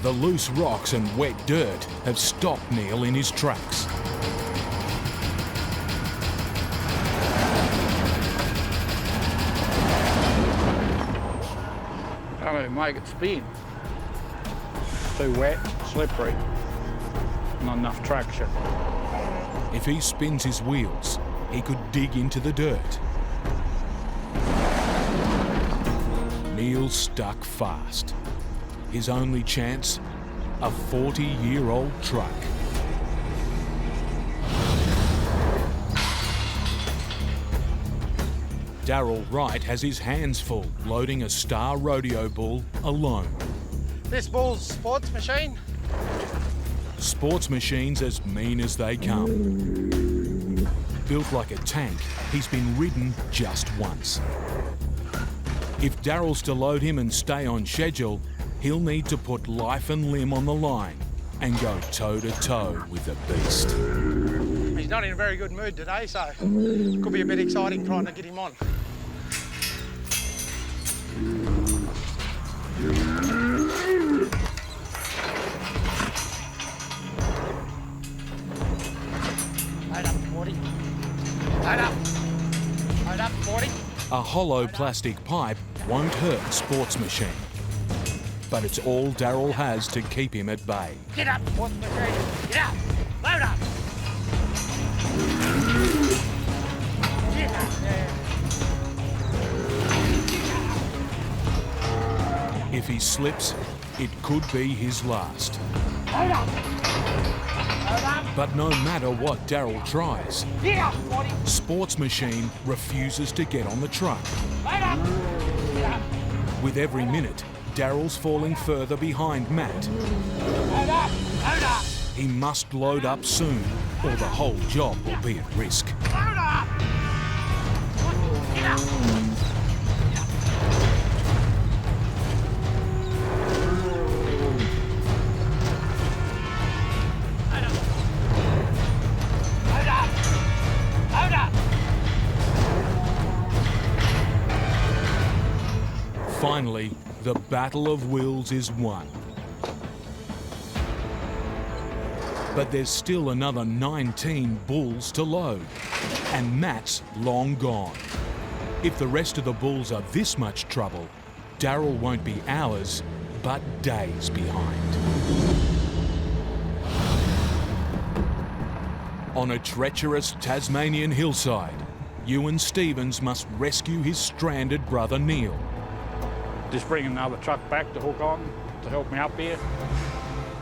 The loose rocks and wet dirt have stopped Neil in his tracks.
Can't even make it spin. Too wet, slippery, not enough traction.
If he spins his wheels, he could dig into the dirt. Neil's stuck fast. His only chance, a 40-year-old truck. Darryl Wright has his hands full loading a Star Rodeo bull alone.
This bull's sports machine.
Sports machines as mean as they come. Built like a tank, he's been ridden just once. If Darryl's to load him and stay on schedule, he'll need to put life and limb on the line and go toe-to-toe with the beast.
He's not in a very good mood today, so could be a bit exciting trying to get him on. Load up, 40. Load up. Load up, 40.
A hollow plastic pipe won't hurt Sports Machine, but it's all Darryl has to keep him at bay.
Get up, sports machine. Get up. Load up. Get up there.
If he slips, it could be his last.
Load up. Load up.
But no matter what Darryl tries,
Get up, 40.
Sports Machine refuses to get on the truck.
Load up. Get up.
With every minute, Darryl's falling further behind Matt.
Load up. Load up.
He must load up soon, or the whole job will be at risk.
Load up. Get up.
Finally, the battle of wills is won. But there's still another 19 bulls to load, and Matt's long gone. If the rest of the bulls are this much trouble, Darryl won't be hours, but days behind. On a treacherous Tasmanian hillside, Ewan Stevens must rescue his stranded brother Neil.
Just bring another truck back to hook on to help me up here.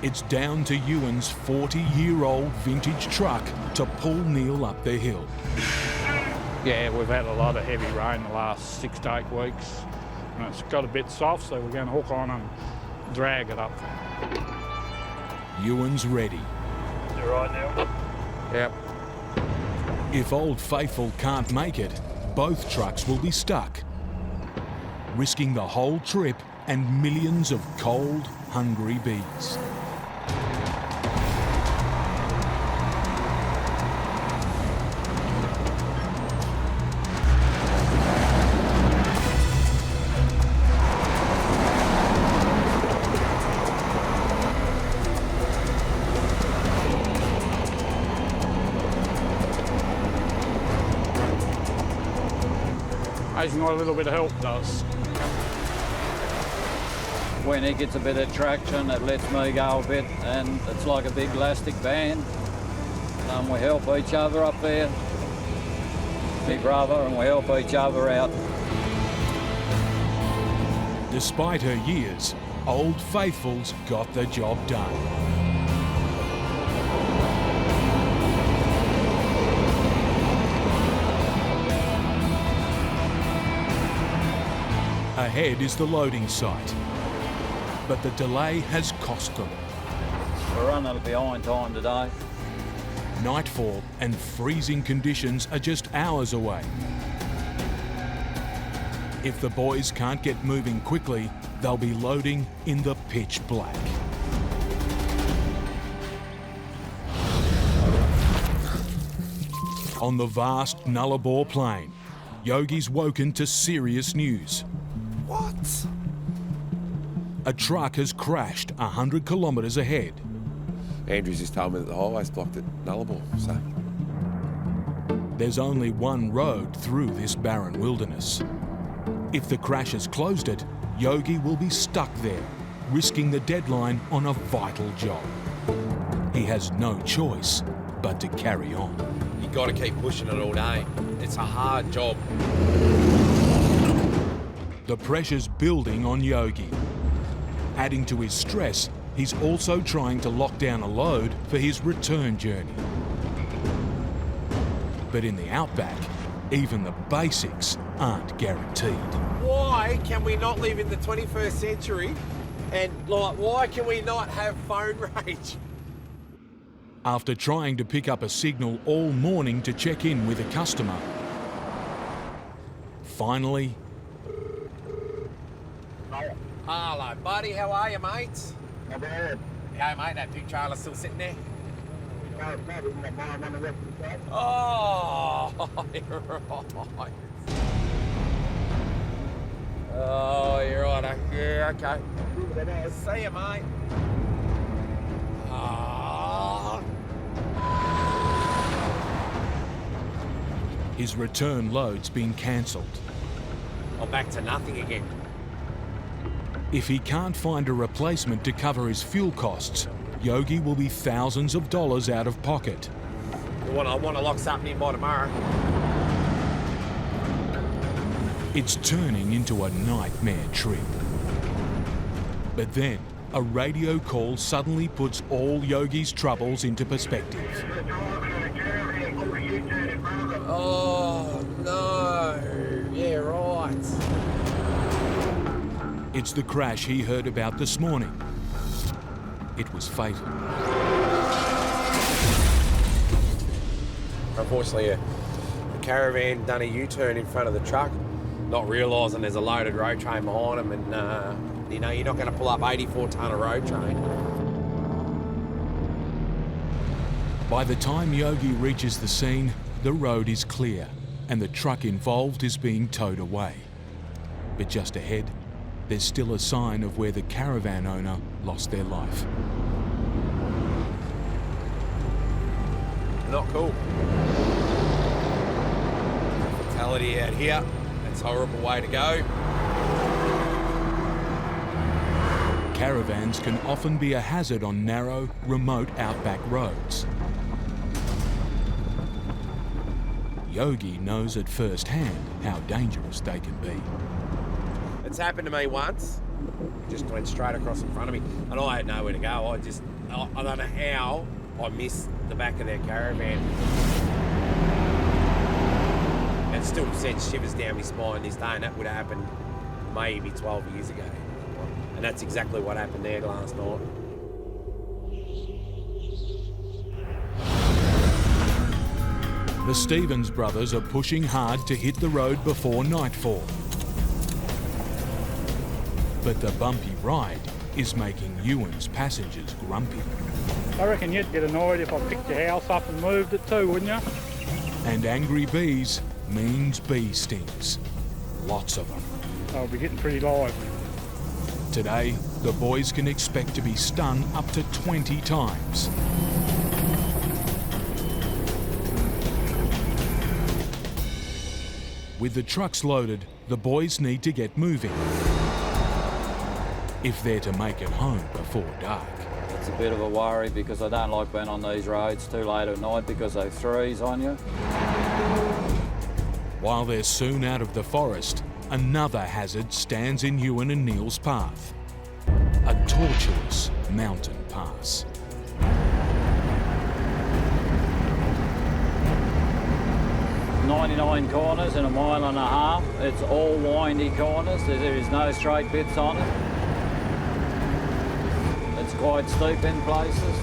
It's down to Ewan's 40-year-old vintage truck to pull Neil up the hill.
Yeah, we've had a lot of heavy rain the last 6 to 8 weeks. And it's got a bit soft, so we're going to hook on and drag it up.
Ewan's ready.
You right now?
Yep.
If Old Faithful can't make it, both trucks will be stuck, risking the whole trip and millions of cold, hungry bees.
Occasionally a little bit of help does.
When he gets a bit of traction, it lets me go a bit, and it's like a big elastic band. We help each other up there, me brother, and we help each other out.
Despite her years, Old Faithful's got the job done. Ahead is the loading site, but the delay has cost them.
We're running behind time today.
Nightfall and freezing conditions are just hours away. If the boys can't get moving quickly, they'll be loading in the pitch black. On the vast Nullarbor plain, Yogi's woken to serious news.
What?
A truck has crashed 100 kilometres ahead.
Andrews just told me that the highway's blocked at Nullarbor, so...
There's only one road through this barren wilderness. If the crash has closed it, Yogi will be stuck there, risking the deadline on a vital job. He has no choice but to carry on.
You got to keep pushing it all day. It's a hard job.
The pressure's building on Yogi. Adding to his stress, he's also trying to lock down a load for his return journey. But in the Outback, even the basics aren't guaranteed.
Why can we not live in the 21st century? And why can we not have phone range?
After trying to pick up a signal all morning to check in with a customer, finally...
Hello, buddy. How are you, mate?
Not bad.
Yeah, mate, that big trailer's still sitting there.
No, it's not. Isn't it? I'm on the rest of the side.
Oh, you're right. Oh, you're right. Yeah, okay. See you, mate. Oh.
His return load's been cancelled.
I'm back to nothing again.
If he can't find a replacement to cover his fuel costs, Yogi will be thousands of dollars out of pocket.
I want to lock something in by tomorrow.
It's turning into a nightmare trip. But then, a radio call suddenly puts all Yogi's troubles into perspective.
Oh, no. Yeah, right.
It's the crash he heard about this morning. It was fatal.
Unfortunately, the caravan done a U-turn in front of the truck, not realising there's a loaded road train behind them, and you're not going to pull up 84 tonne of road train.
By the time Yogi reaches the scene, the road is clear and the truck involved is being towed away. But just ahead, there's still a sign of where the caravan owner lost their life.
Not cool. Fatality out here. That's a horrible way to go.
Caravans can often be a hazard on narrow, remote outback roads. Yogi knows at first hand how dangerous they can be.
It's happened to me once. Just went straight across in front of me, and I had nowhere to go. I don't know how I missed the back of their caravan. it still sends shivers down my spine this day, and that would have happened maybe 12 years ago. And that's exactly what happened there last night.
The Stevens brothers are pushing hard to hit the road before nightfall. But the bumpy ride is making Ewan's passengers grumpy.
I reckon you'd get annoyed if I picked your house up and moved it too, wouldn't you?
And angry bees means bee stings. Lots of them.
I'll be getting pretty lively.
Today, the boys can expect to be stung up to 20 times. With the trucks loaded, the boys need to get moving if they're to make it home before dark.
It's a bit of a worry because I don't like being on these roads too late at night because they've threes on you.
While they're soon out of the forest, another hazard stands in Ewan and Neil's path. A tortuous mountain pass.
"99 corners in a mile and a half. It's all windy corners. There is no straight bits on it. It's quite steep in places.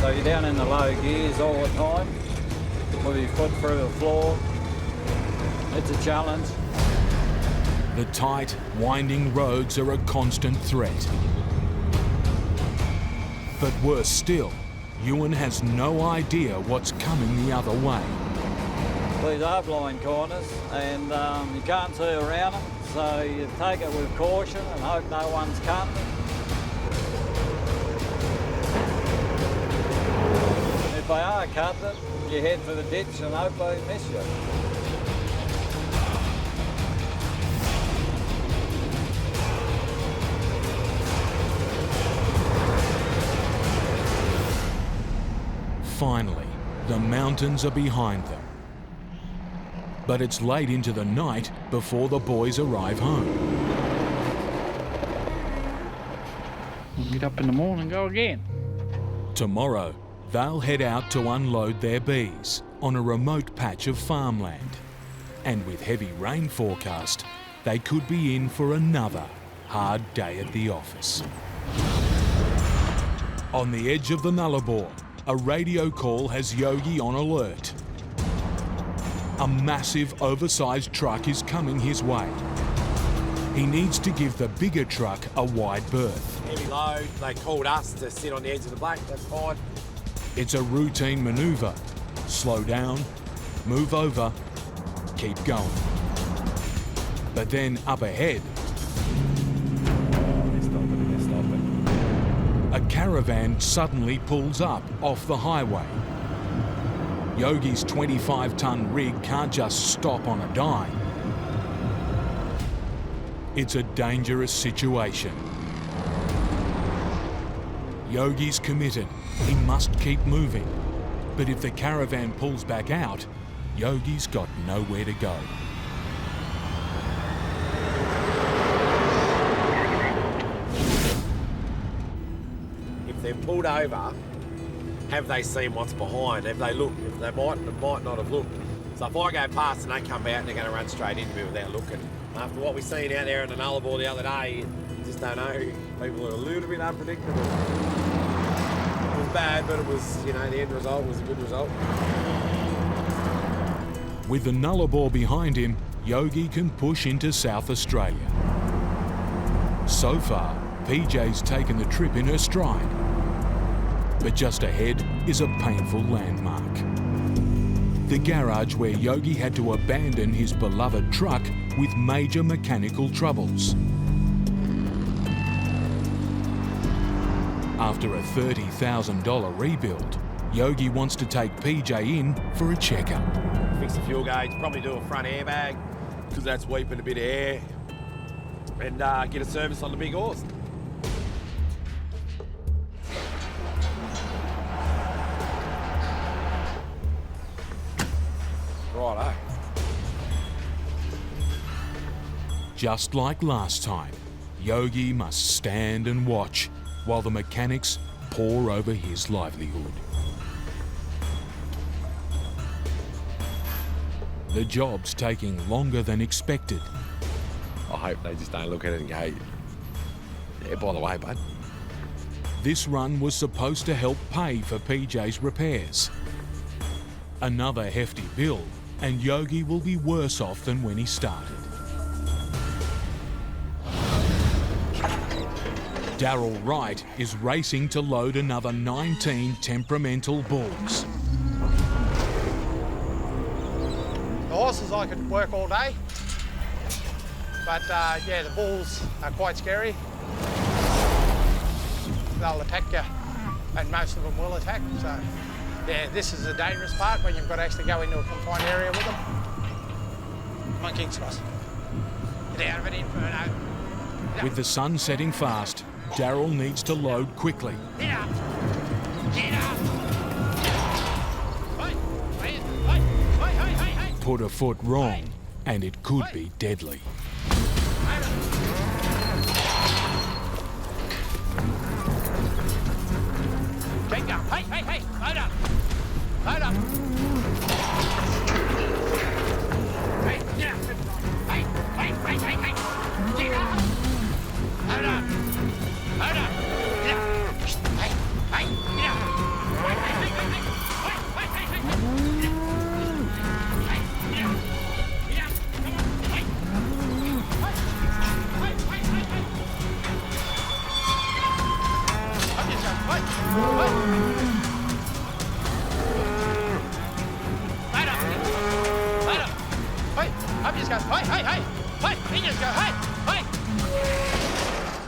So you're down in the low gears all the time, with your foot through the floor. It's a challenge.
The tight, winding roads are a constant threat. But worse still, Ewan has no idea what's coming the other way.
These are blind corners and you can't see around them, so you take it with caution and hope no one's cutting it. If they are cutting it, you head for the ditch and hope they miss you.
Finally, the mountains are behind them. But it's late into the night before the boys arrive home.
We'll get up in the morning and go again.
Tomorrow, they'll head out to unload their bees on a remote patch of farmland. And with heavy rain forecast, they could be in for another hard day at the office. On the edge of the Nullarbor, a radio call has Yogi on alert. A massive, oversized truck is coming his way. He needs to give the bigger truck a wide berth.
Heavy load, they called us to sit on the edge of the black, that's fine.
It's a routine manoeuvre. Slow down, move over, keep going. But then up ahead, a caravan suddenly pulls up off the highway. Yogi's 25-ton rig can't just stop on a dime. It's a dangerous situation. Yogi's committed. He must keep moving. But if the caravan pulls back out, Yogi's got nowhere to go.
If they're pulled over, have they seen what's behind? Have they looked? If they might not have looked. So if I go past and they come out, they're going to run straight into me without looking. After what we've seen out there in the Nullarbor the other day, you just don't know. People are a little bit unpredictable. It was bad, but it was, the end result was a good result.
With the Nullarbor behind him, Yogi can push into South Australia. So far, PJ's taken the trip in her stride. But just ahead is a painful landmark. The garage where Yogi had to abandon his beloved truck with major mechanical troubles. After a $30,000 rebuild, Yogi wants to take PJ in for a checkup.
Fix the fuel gauge, probably do a front airbag, because that's weeping a bit of air, and get a service on the big horse. Righto.
Just like last time, Yogi must stand and watch while the mechanics pore over his livelihood. The job's taking longer than expected.
I hope they just don't look at it and go, yeah, by the way, bud.
This run was supposed to help pay for PJ's repairs. Another hefty bill, and Yogi will be worse off than when he started. Darryl Wright is racing to load another 19 temperamental bulls.
The horses I could work all day, but yeah, the bulls are quite scary. They'll attack you, and most of them will attack. So yeah, this is the dangerous part when you've got to actually go into a confined area with them. Come on, King's Cross. Get out of it, Inferno.
With the sun setting fast, Darryl needs to load quickly.
Get up! Get up!
Put a foot wrong, and it could be deadly.
Take down. Hey, load up. Load up. Hey, get up. Hey. Get up. Load up. Load up. Get up. Hey, get up.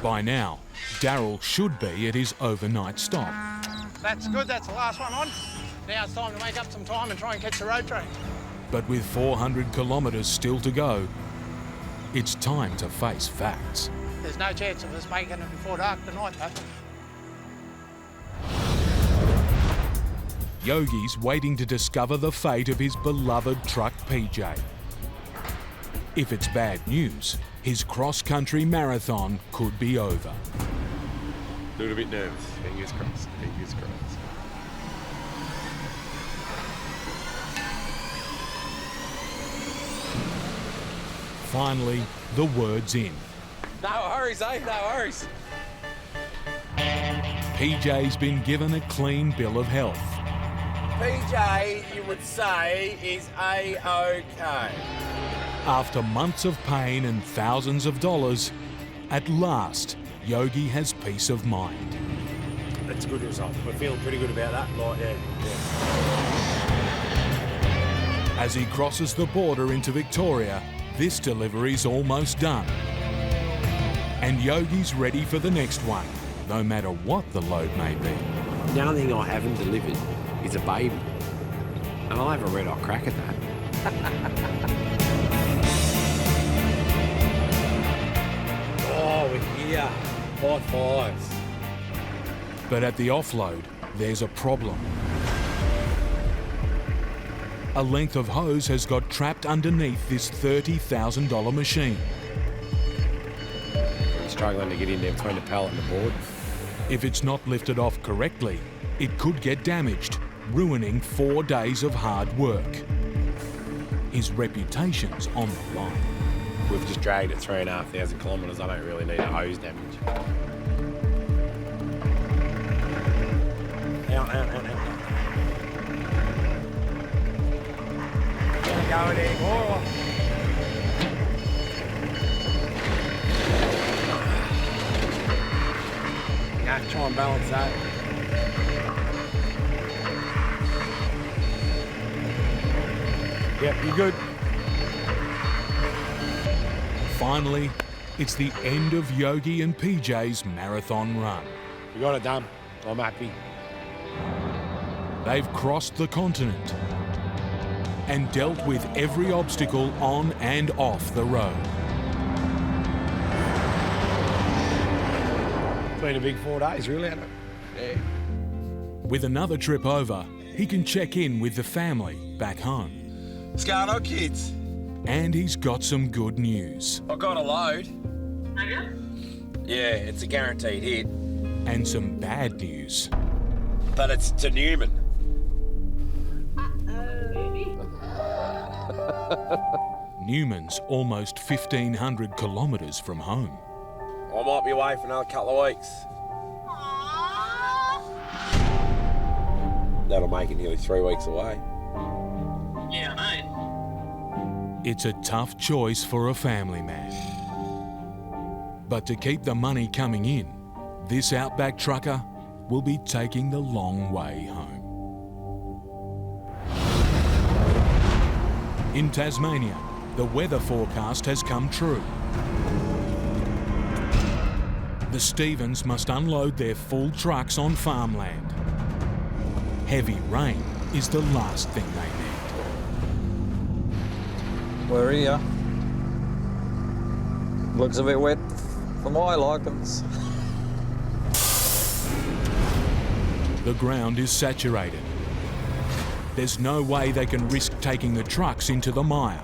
By now, Darryl should be at his overnight stop.
That's good, that's the last one on. Now it's time to make up some time and try and catch the road train.
But with 400 kilometres still to go, it's time to face facts.
There's no chance of us making it before dark tonight, though.
Yogi's waiting to discover the fate of his beloved truck PJ. If it's bad news, his cross-country marathon could be over.
A little bit nervous. Fingers crossed. Fingers crossed.
Finally, the word's in.
No worries, eh? No worries.
PJ's been given a clean bill of health.
PJ, you would say, is A-OK.
After months of pain and thousands of dollars, at last, Yogi has peace of mind.
That's a good result. We're feeling pretty good about that. Yeah.
As he crosses the border into Victoria, this delivery's almost done. And Yogi's ready for the next one, no matter what the load may be.
The only thing I haven't delivered is a baby. And I'll have a red-hot crack at that.
Oh, we're here. 5 fives.
But at the offload, there's a problem. A length of hose has got trapped underneath this $30,000 machine.
Struggling to get in there between the pallet and the board.
If it's not lifted off correctly, it could get damaged, ruining 4 days of hard work. His reputation's on the line.
We've just dragged it 3,500 kilometres. I don't really need a hose damage.
Out.
Don't go anymore.
Try and balance that. Yep, you're good.
Finally, it's the end of Yogi and PJ's marathon run.
We got it done. I'm happy.
They've crossed the continent and dealt with every obstacle on and off the road.
It's been a big 4 days, really, hasn't it? Yeah.
With another trip over, he can check in with the family back home.
What's going on, kids?
And he's got some good news.
I got a load. Yeah, it's a guaranteed hit.
And some bad news.
But it's to Newman.
Newman's almost 1,500 kilometres from home.
I might be away for another couple of weeks. That'll make it nearly 3 weeks away.
Yeah, I know.
It's a tough choice for a family man. But to keep the money coming in, this Outback trucker will be taking the long way home. In Tasmania, the weather forecast has come true. The Stevens must unload their full trucks on farmland. Heavy rain is the last thing they need.
We're here. Looks a bit wet for my likings.
The ground is saturated. There's no way they can risk taking the trucks into the mire.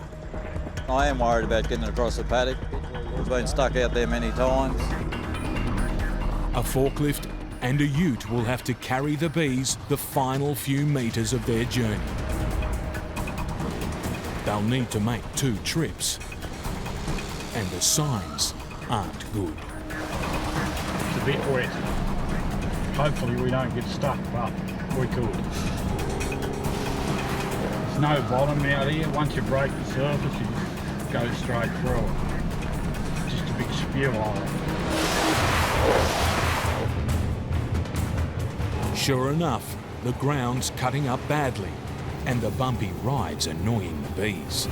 I am worried about getting across the paddock. I've been stuck out there many times.
A forklift and a ute will have to carry the bees the final few metres of their journey. They'll need to make 2 trips. And the signs aren't good.
It's a bit wet. Hopefully we don't get stuck, but we could. There's no bottom out here. Once you break the surface, you go straight through it. Just a big spew on it.
Sure enough, the ground's cutting up badly and the bumpy ride's annoying the bees.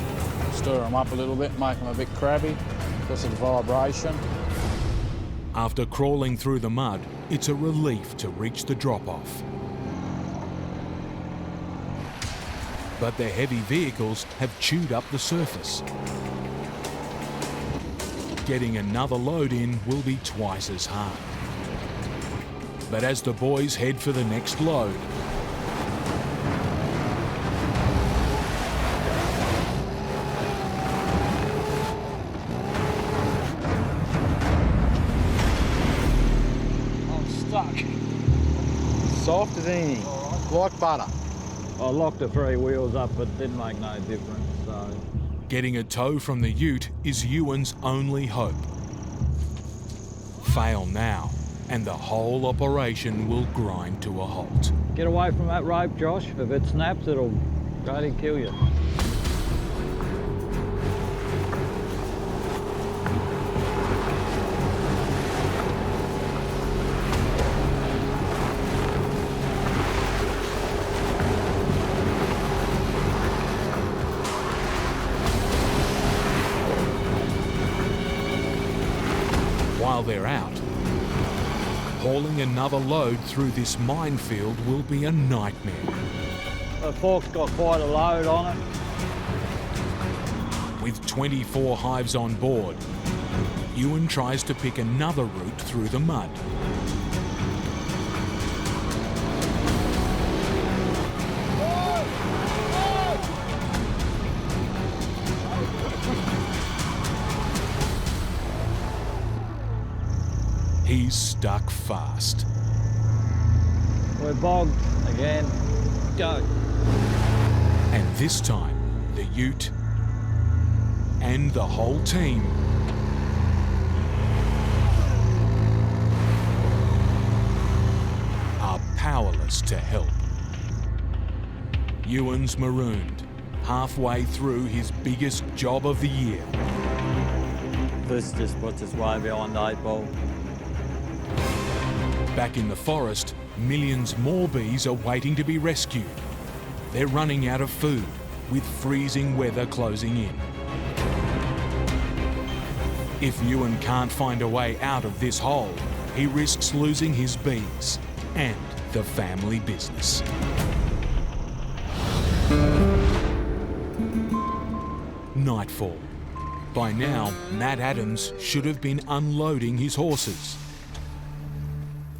Stir them up a little bit, make them a bit crabby because of the vibration.
After crawling through the mud, it's a relief to reach the drop-off. But their heavy vehicles have chewed up the surface. Getting another load in will be twice as hard. But as the boys head for the next load,
I'm stuck. Soft as anything, like butter.
I locked the 3 wheels up, but didn't make no difference, so...
getting a tow from the ute is Ewan's only hope. Fail now, and the whole operation will grind to a halt.
Get away from that rope, Josh. If it snaps, it'll go and kill you.
While they're out, hauling another load through this minefield will be a nightmare.
The fork's got quite a load on it.
With 24 hives on board, Ewan tries to pick another route through the mud. He's stuck fast.
We're bogged again. Go.
And this time, the ute and the whole team are powerless to help. Ewan's marooned, halfway through his biggest job of the year.
This just puts us way behind 8 ball.
Back in the forest, millions more bees are waiting to be rescued. They're running out of food, with freezing weather closing in. If Ewan can't find a way out of this hole, he risks losing his bees and the family business. Nightfall. By now, Matt Adams should have been unloading his horses.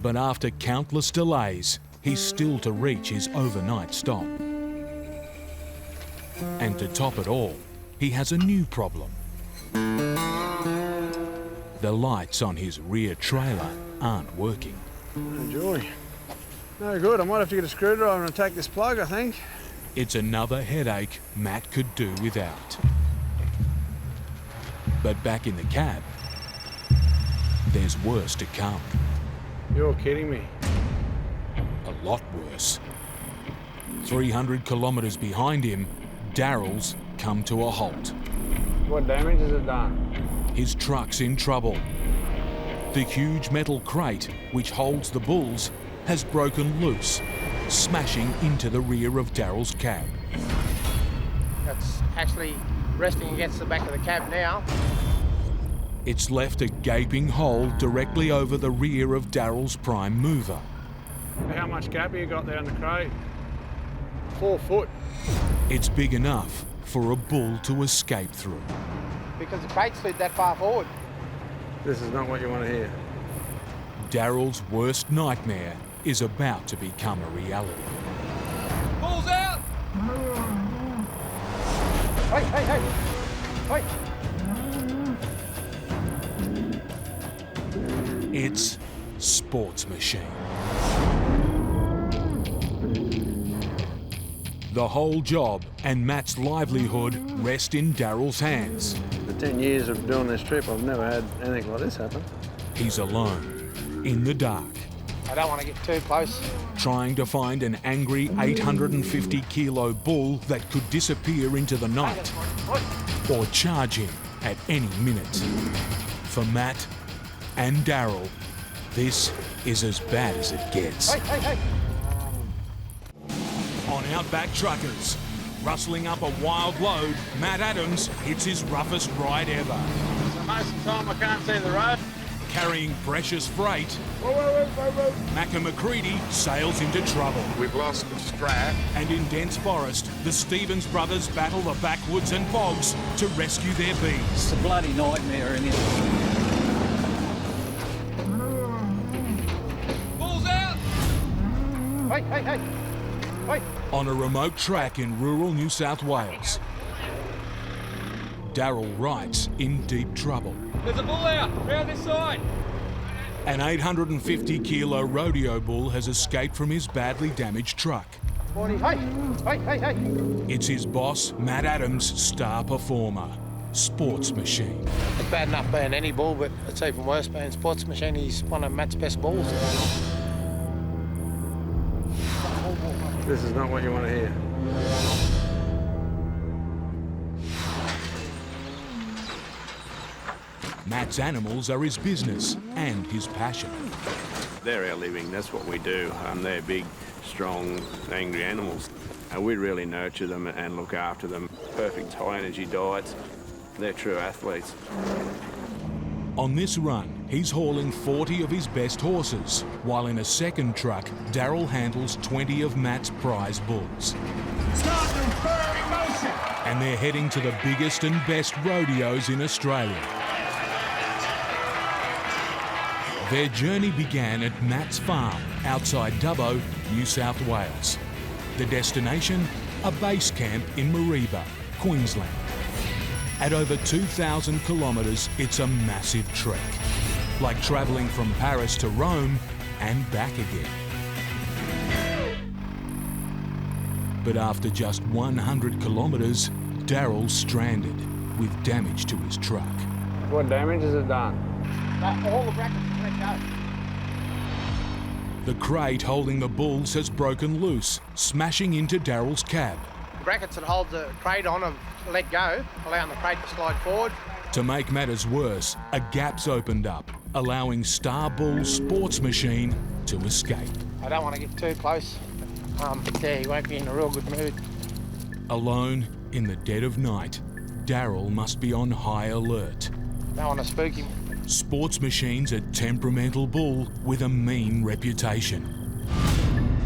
But after countless delays, he's still to reach his overnight stop. And to top it all, he has a new problem. The lights on his rear trailer aren't working.
Oh, joy. No good. I might have to get a screwdriver and take this plug, I think.
It's another headache Matt could do without. But back in the cab, there's worse to come.
You're kidding me.
A lot worse. 300 kilometres behind him, Daryl's come to a halt.
What damage has it done?
His truck's in trouble. The huge metal crate, which holds the bulls, has broken loose, smashing into the rear of Daryl's cab.
It's actually resting against the back of the cab now.
It's left a gaping hole directly over the rear of Daryl's prime mover.
How much gap have you got there in the crate? 4 foot.
It's big enough for a bull to escape through.
Because the crate slid that far forward.
This is not what you want to hear.
Daryl's worst nightmare is about to become a reality.
Bulls out! Hey, hey, hey! Hey!
It's Sports Machine. The whole job and Matt's livelihood rest in Daryl's hands.
The 10 years of doing this trip, I've never had anything like this happen.
He's alone, in the dark,
I don't want to get too close.
trying to find an angry 850-kilo bull that could disappear into the night or charge him at any minute. For Matt and Daryl, this is as bad as it gets.
Hey, hey, hey!
On Outback Truckers, rustling up a wild load, Matt Adams hits his roughest ride ever.
So most of the time I can't see the road.
Carrying precious freight,
Whoa, whoa, whoa, whoa, whoa.
Macca McCready sails into trouble.
We've lost the strap.
And in dense forest, the Stevens brothers battle the backwoods and bogs to rescue their bees.
It's a bloody nightmare in here.
Bulls out! Hey, hey, hey! Hey!
On a remote track in rural New South Wales, Daryl Wright's in deep trouble.
There's a bull out! Round this side!
An 850-kilo rodeo bull has escaped from his badly damaged truck.
40. Hey! Hey, hey, hey!
It's his boss, Matt Adams' star performer, Sports Machine.
It's bad enough being any bull, but it's even worse being Sports Machine. He's one of Matt's best bulls.
This is not what you want to hear.
Matt's animals are his business and his passion.
They're our living, that's what we do. They're big, strong, angry animals. We really nurture them and look after them. Perfect high-energy diets. They're true athletes.
On this run, he's hauling 40 of his best horses, while in a second truck, Daryl handles 20 of Matt's prize bulls.
Start the burning motion!
And they're heading to the biggest and best rodeos in Australia. Their journey began at Matt's farm outside Dubbo, New South Wales. The destination, a base camp in Mareeba, Queensland. At over 2,000 kilometres, it's a massive trek, like travelling from Paris to Rome and back again. But after just 100 kilometres, Daryl's stranded with damage to his truck.
What damage has it done?
All the brackets let go.
The crate holding the bulls has broken loose, smashing into Daryl's cab.
The brackets that hold the crate on have let go, allowing the crate to slide forward.
To make matters worse, a gap's opened up, allowing Star Bull's Sports Machine to escape.
I don't want to get too close. Yeah, he won't be in a real good mood.
Alone, in the dead of night, Daryl must be on high alert.
Don't want to spook him.
Sports Machine's a temperamental bull with a mean reputation.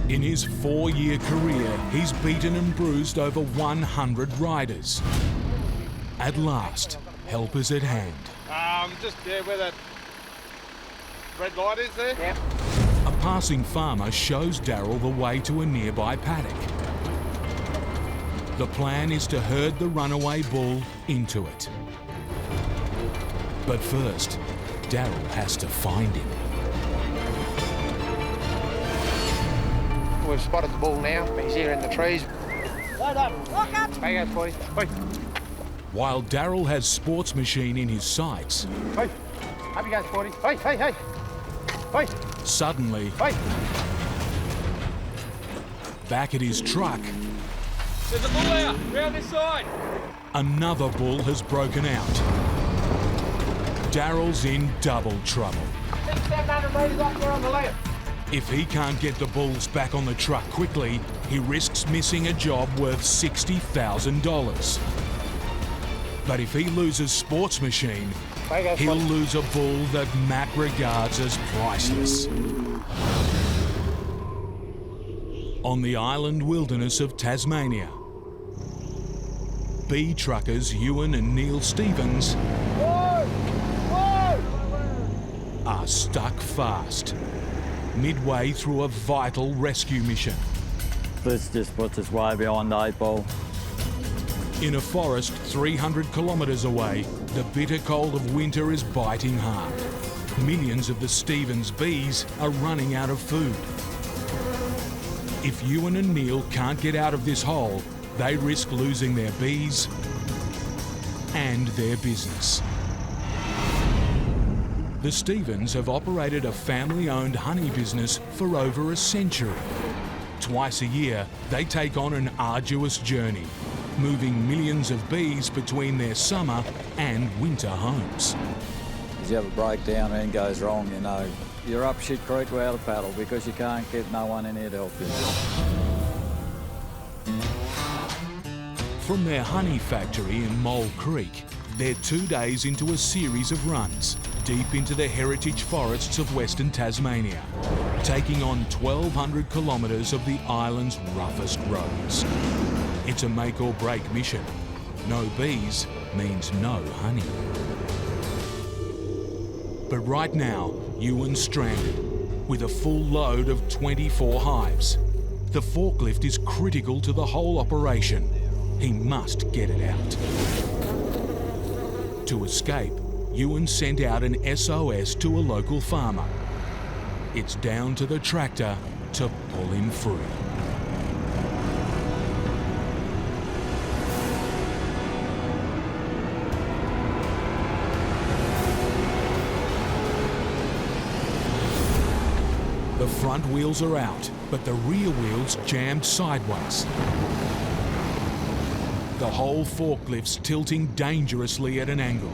In his 4-year career, he's beaten and bruised over 100 riders. At last, help is at hand.
Just where that red light is there?
Yeah.
A passing farmer shows Daryl the way to a nearby paddock. The plan is to herd the runaway bull into it. But first, Daryl has to find him.
We've spotted the bull now. He's here in the trees. Load up. Walk up.
Hey, guys, boys. Hey.
While Daryl has Sports Machine in his sights,
Hey. Up you guys, boys. Hey, hey, hey. Hey.
suddenly,
Hey.
back at his truck,
There's a bull out, round this side.
another bull has broken out. Daryl's in double trouble.
700 metres up there on the left.
If he can't get the bulls back on the truck quickly, he risks missing a job worth $60,000. But if he loses Sports Machine, he'll lose a bull that Mac regards as priceless. On the island wilderness of Tasmania, bee truckers Ewan and Neil Stevens are stuck fast, midway through a vital rescue mission.
This just puts us way behind the 8 ball.
In a forest 300 kilometres away, the bitter cold of winter is biting hard. Millions of the Stevens bees are running out of food. If Ewan and Neil can't get out of this hole, they risk losing their bees and their business. The Stevens have operated a family-owned honey business for over a century. Twice a year, they take on an arduous journey, moving millions of bees between their summer and winter homes.
If you have a breakdown and goes wrong, you know, you're up shit creek without a paddle because you can't get no one in here to help you.
From their honey factory in Mole Creek, they're 2 days into a series of runs deep into the heritage forests of Western Tasmania, taking on 1,200 kilometres of the island's roughest roads. It's a make or break mission. No bees means no honey. But right now, Ewan's stranded with a full load of 24 hives. The forklift is critical to the whole operation. He must get it out. To escape, Ewan sent out an SOS to a local farmer. It's down to the tractor to pull him free. The front wheels are out, but the rear wheels jammed sideways. The whole forklift's tilting dangerously at an angle.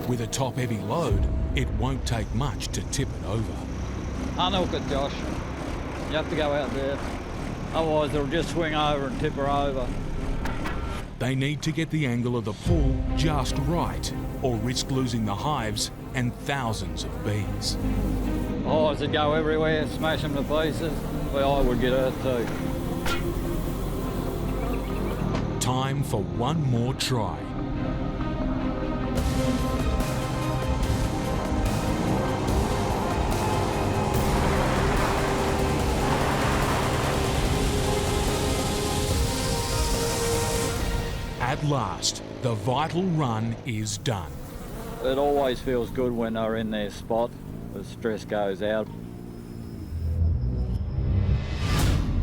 With a top-heavy load, it won't take much to tip it over.
Unhook it, Josh. You have to go out there. Otherwise, it'll just swing over and tip her over.
They need to get the angle of the pull just right, or risk losing the hives and thousands of bees.
Oh, does it go everywhere, smash them to pieces? Well, I would get hurt too.
Time for one more try. At last, the vital run is done.
It always feels good when they're in their spot. The stress goes out.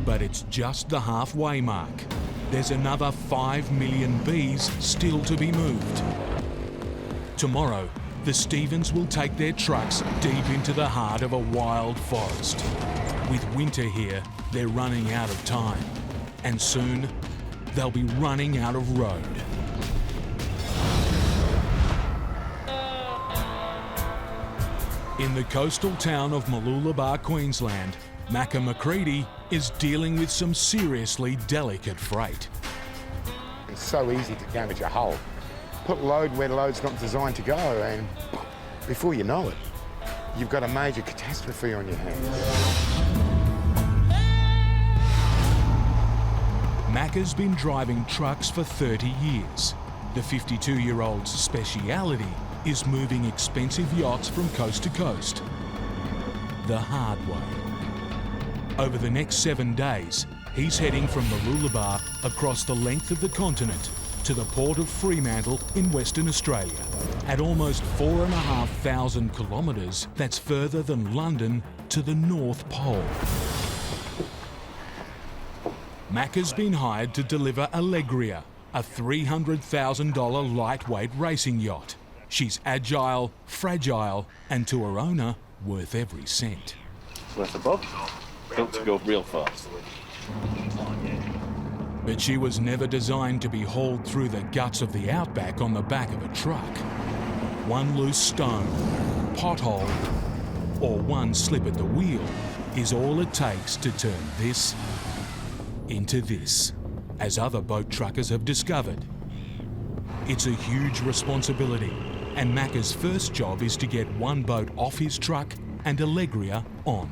But it's just the halfway mark. There's another 5 million bees still to be moved. Tomorrow, the Stevens will take their trucks deep into the heart of a wild forest. With winter here, they're running out of time. And soon, they'll be running out of road. In the coastal town of Mooloolaba, Queensland, Macca McCready is dealing with some seriously delicate freight.
It's so easy to damage a hull. Put load where load's not designed to go, and before you know it, you've got a major catastrophe on your hands.
Macca's been driving trucks for 30 years. The 52-year-old's speciality is moving expensive yachts from coast to coast. The hard way. Over the next 7 days, he's heading from Mooloolaba across the length of the continent to the port of Fremantle in Western Australia. At almost 4,500 kilometres, that's further than London to the North Pole. Macca's been hired to deliver Allegria, a $300,000 lightweight racing yacht. She's agile, fragile, and to her owner, worth every cent.
Worth a bob. Built to go real fast.
But she was never designed to be hauled through the guts of the outback on the back of a truck. One loose stone, pothole, or one slip at the wheel is all it takes to turn this into this, as other boat truckers have discovered. It's a huge responsibility, and Macca's first job is to get one boat off his truck and Allegria on.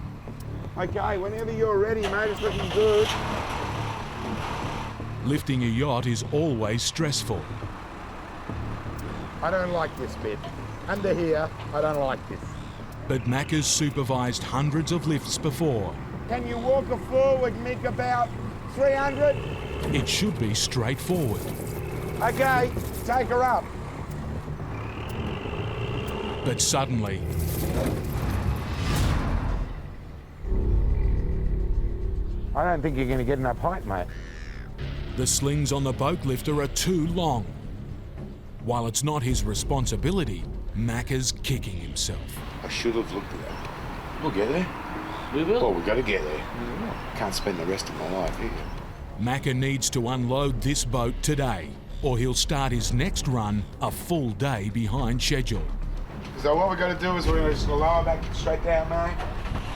Okay, whenever you're ready, mate, it's looking good.
Lifting a yacht is always stressful.
I don't like this bit. Under here, I don't like this.
But Macca's supervised hundreds of lifts before.
Can you walk her forward, Mick, about 300?
It should be straightforward.
Okay, take her up.
But suddenly,
I don't think you're going to get enough height, mate.
the slings on the boat lifter are too long. While it's not his responsibility, Macca's kicking himself.
I should have looked at that. We'll get there.
We will.
Well, we've got to get there. Can't spend the rest of my life here.
Macca needs to unload this boat today, or he'll start his next run a full day behind schedule.
So what we're going to do is we're going to just lower back straight down, mate.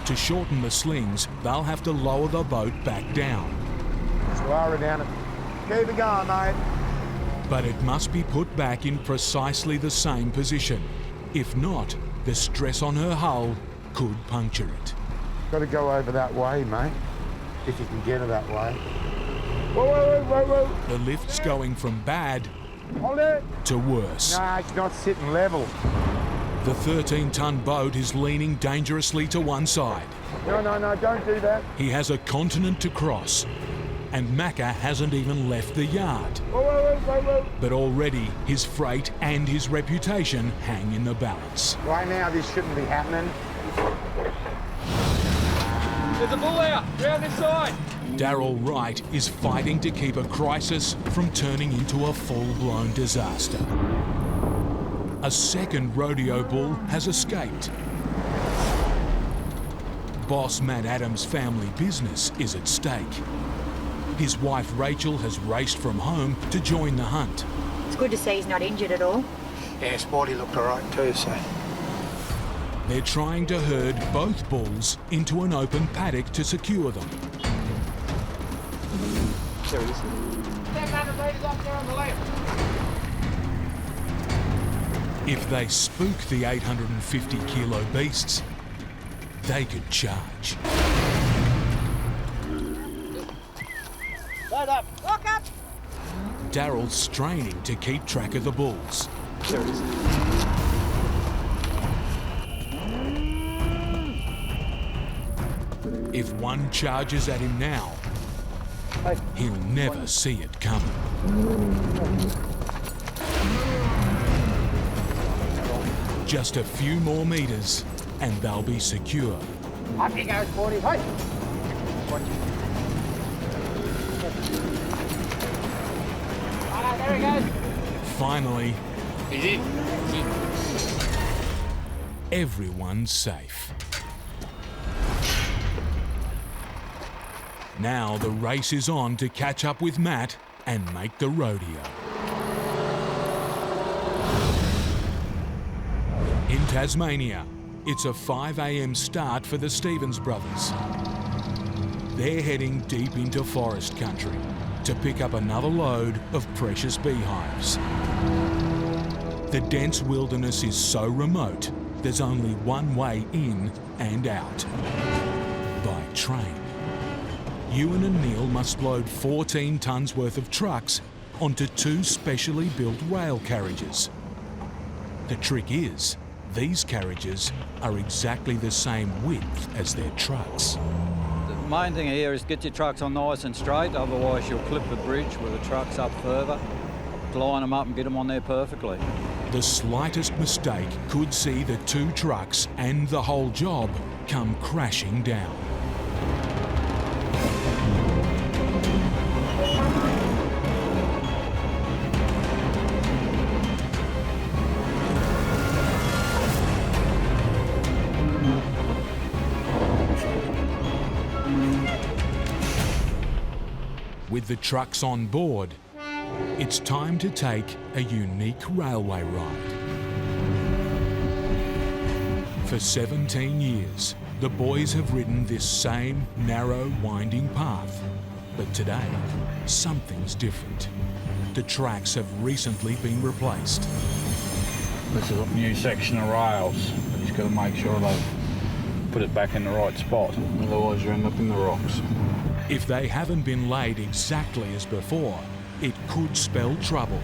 To shorten the slings, they'll have to lower the boat back down.
Just lower it down. Keep it going, mate.
But it must be put back in precisely the same position. If not, the stress on her hull could puncture it.
Got to go over that way, mate. If you can get her that way. Whoa, whoa, whoa, whoa, whoa.
The lift's going from bad
Hold it.
to worse.
No, it's not sitting level.
The 13-ton boat is leaning dangerously to one side.
No, don't do that.
He has a continent to cross, and Macca hasn't even left the yard.
Whoa, whoa, whoa, whoa.
But already his freight and his reputation hang in the balance.
Right now, this shouldn't be happening.
There's a bull out! Round this side!
Darryl Wright is fighting to keep a crisis from turning into a full-blown disaster. A second rodeo bull has escaped. Boss Matt Adams' family business is at stake. His wife Rachel has raced from home to join the hunt.
It's good to see he's not injured at all.
Yeah, Sporty looked all right too, so.
They're trying to herd both bulls into an open paddock to secure them.
There it is.
700 metres up there on the left.
If they spook the 850-kilo beasts, they could charge.
Load up. Lock up.
Darryl's straining to keep track of the bulls.
There it is.
If one charges at him now, he'll never see it coming. Just a few more meters and they'll be secure.
Up you go, Sporty. Hey. There he goes.
Finally,
He's in.
everyone's safe. Now the race is on to catch up with Matt and make the rodeo. In Tasmania, it's a 5 a.m. start for the Stevens brothers. They're heading deep into forest country to pick up another load of precious beehives. The dense wilderness is so remote, there's only one way in and out: by train. Ewan and Neil must load 14 tonnes worth of trucks onto 2 specially built rail carriages. The trick is, these carriages are exactly the same width as their trucks.
The main thing here is get your trucks on nice and straight, otherwise you'll clip the bridge with the trucks up further. Line them up and get them on there perfectly.
The slightest mistake could see the 2 trucks and the whole job come crashing down. With the trucks on board, it's time to take a unique railway ride. For 17 years, the boys have ridden this same narrow, winding path. But today, something's different. The tracks have recently been replaced.
This is a new section of rails. But you've got to make sure they've put it back in the right spot, otherwise you end up in the rocks.
If they haven't been laid exactly as before, it could spell trouble.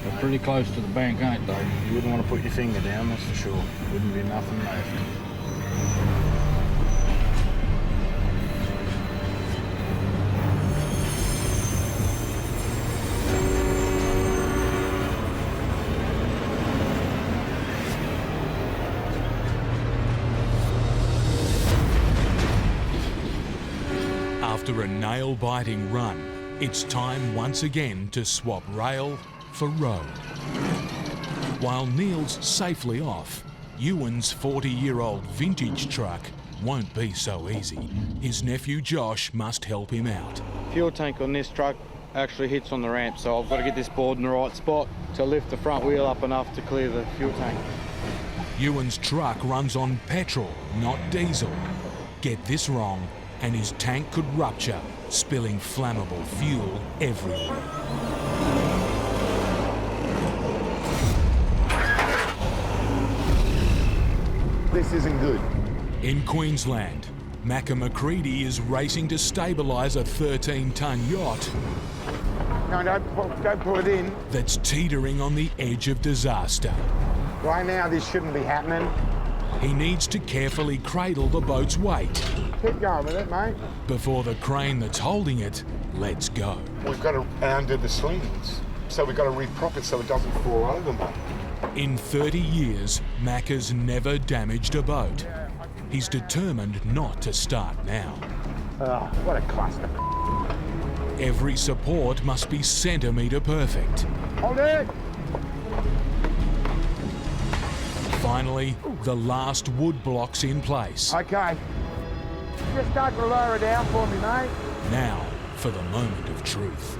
They're pretty close to the bank, ain't they? You wouldn't want to put your finger down, that's for sure. Wouldn't be nothing left.
After a nail-biting run, it's time once again to swap rail for road. While Neil's safely off, Ewan's 40-year-old vintage truck won't be so easy. His nephew Josh must help him out.
Fuel tank on this truck actually hits on the ramp, so I've got to get this board in the right spot to lift the front wheel up enough to clear the fuel tank.
Ewan's truck runs on petrol, not diesel. Get this wrong, and his tank could rupture, spilling flammable fuel everywhere.
This isn't good.
In Queensland, Macca McCready is racing to stabilise a 13-tonne yacht
No, don't pull it in.
that's teetering on the edge of disaster.
Right now, this shouldn't be happening.
He needs to carefully cradle the boat's weight
Keep going with it, mate.
before the crane that's holding it lets go.
We've got to undo the slings, so we've got to reprop it so it doesn't fall over, mate.
In 30 years, Macca's never damaged a boat. He's determined not to start now.
Oh, what a cluster.
Every support must be centimetre perfect.
Hold it!
Finally, the last wood block's in place.
Okay. Just start to lower it down for me, mate.
Now for the moment of truth.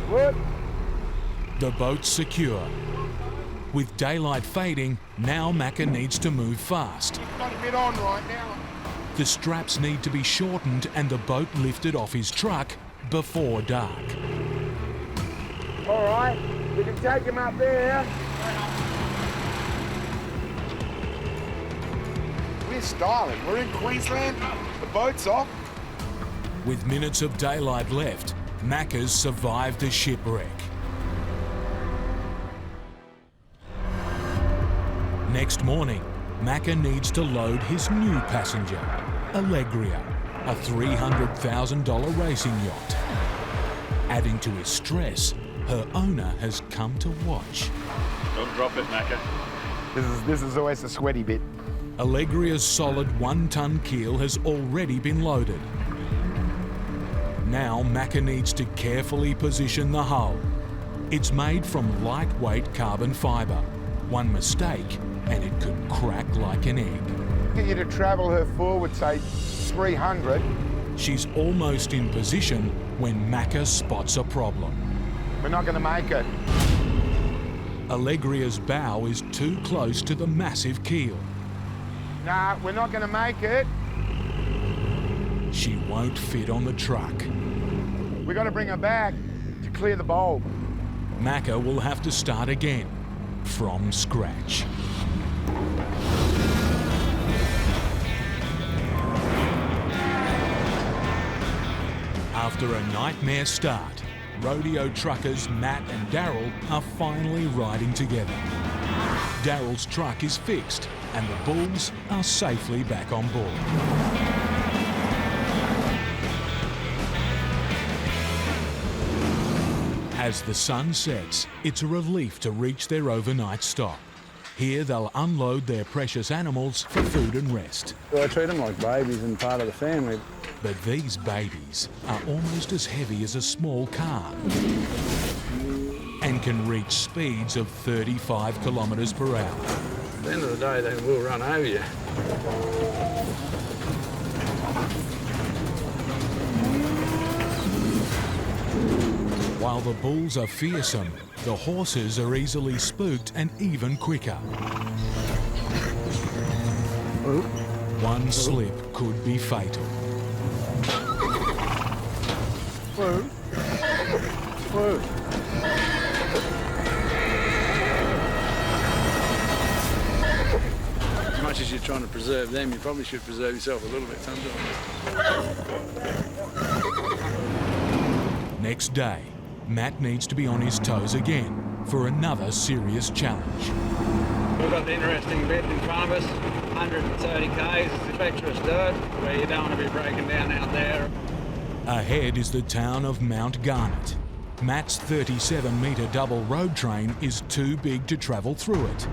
What?
The boat's secure. With daylight fading, now Macca needs to move fast.
Got a bit on right now.
The straps need to be shortened and the boat lifted off his truck before dark.
All right, we can take him up there. We're styling. We're in Queensland. The boat's off.
With minutes of daylight left, Macca's survived a shipwreck. Next morning, Macca needs to load his new passenger, Allegria, a $300,000 racing yacht. Adding to his stress, her owner has come to watch.
Don't drop it, Macca.
This is always the sweaty bit.
Allegria's solid 1-ton keel has already been loaded. Now Macca needs to carefully position the hull. It's made from lightweight carbon fibre. One mistake and it could crack like an egg.
Get you to travel her forward, say 300.
She's almost in position when Macca spots a problem.
We're not going to make it.
Allegria's bow is too close to the massive keel.
Nah, we're not going to make it.
She won't fit on the truck.
We've got to bring her back to clear the bulb.
Macca will have to start again, from scratch. After a nightmare start, rodeo truckers Matt and Daryl are finally riding together. Daryl's truck is fixed and the bulls are safely back on board. As the sun sets, it's a relief to reach their overnight stop. Here they'll unload their precious animals for food and rest.
I treat them like babies and part of the family.
But these babies are almost as heavy as a small car and can reach speeds of 35 kilometres per hour.
At the end of the day, they will run over you.
While the bulls are fearsome, the horses are easily spooked and even quicker. One slip could be fatal.
Whoa. Whoa. As much as you're trying to preserve them, you probably should preserve yourself a little bit sometimes.
Next day, Matt needs to be on his toes again for another serious challenge.
We've got the interesting bit in front of us, 130 k's, it's the treacherous dirt, where you don't want to be breaking down out there.
Ahead is the town of Mount Garnet. Matt's 37-metre double road train is too big to travel through it.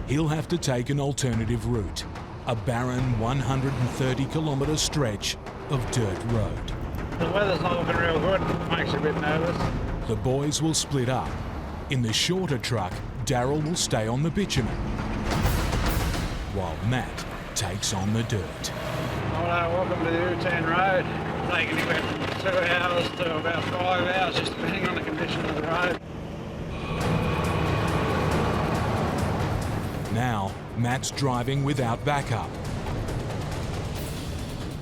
He'll have to take an alternative route, a barren 130-kilometre stretch of dirt road.
The weather's not looking real good, makes you a bit nervous.
The boys will split up. In the shorter truck, Daryl will stay on the bitumen, while Matt takes on the dirt.
Hello, welcome to the E1-3 road. Taking anywhere from 2 hours to about 5 hours, just depending on the condition of the road.
Now, Matt's driving without backup.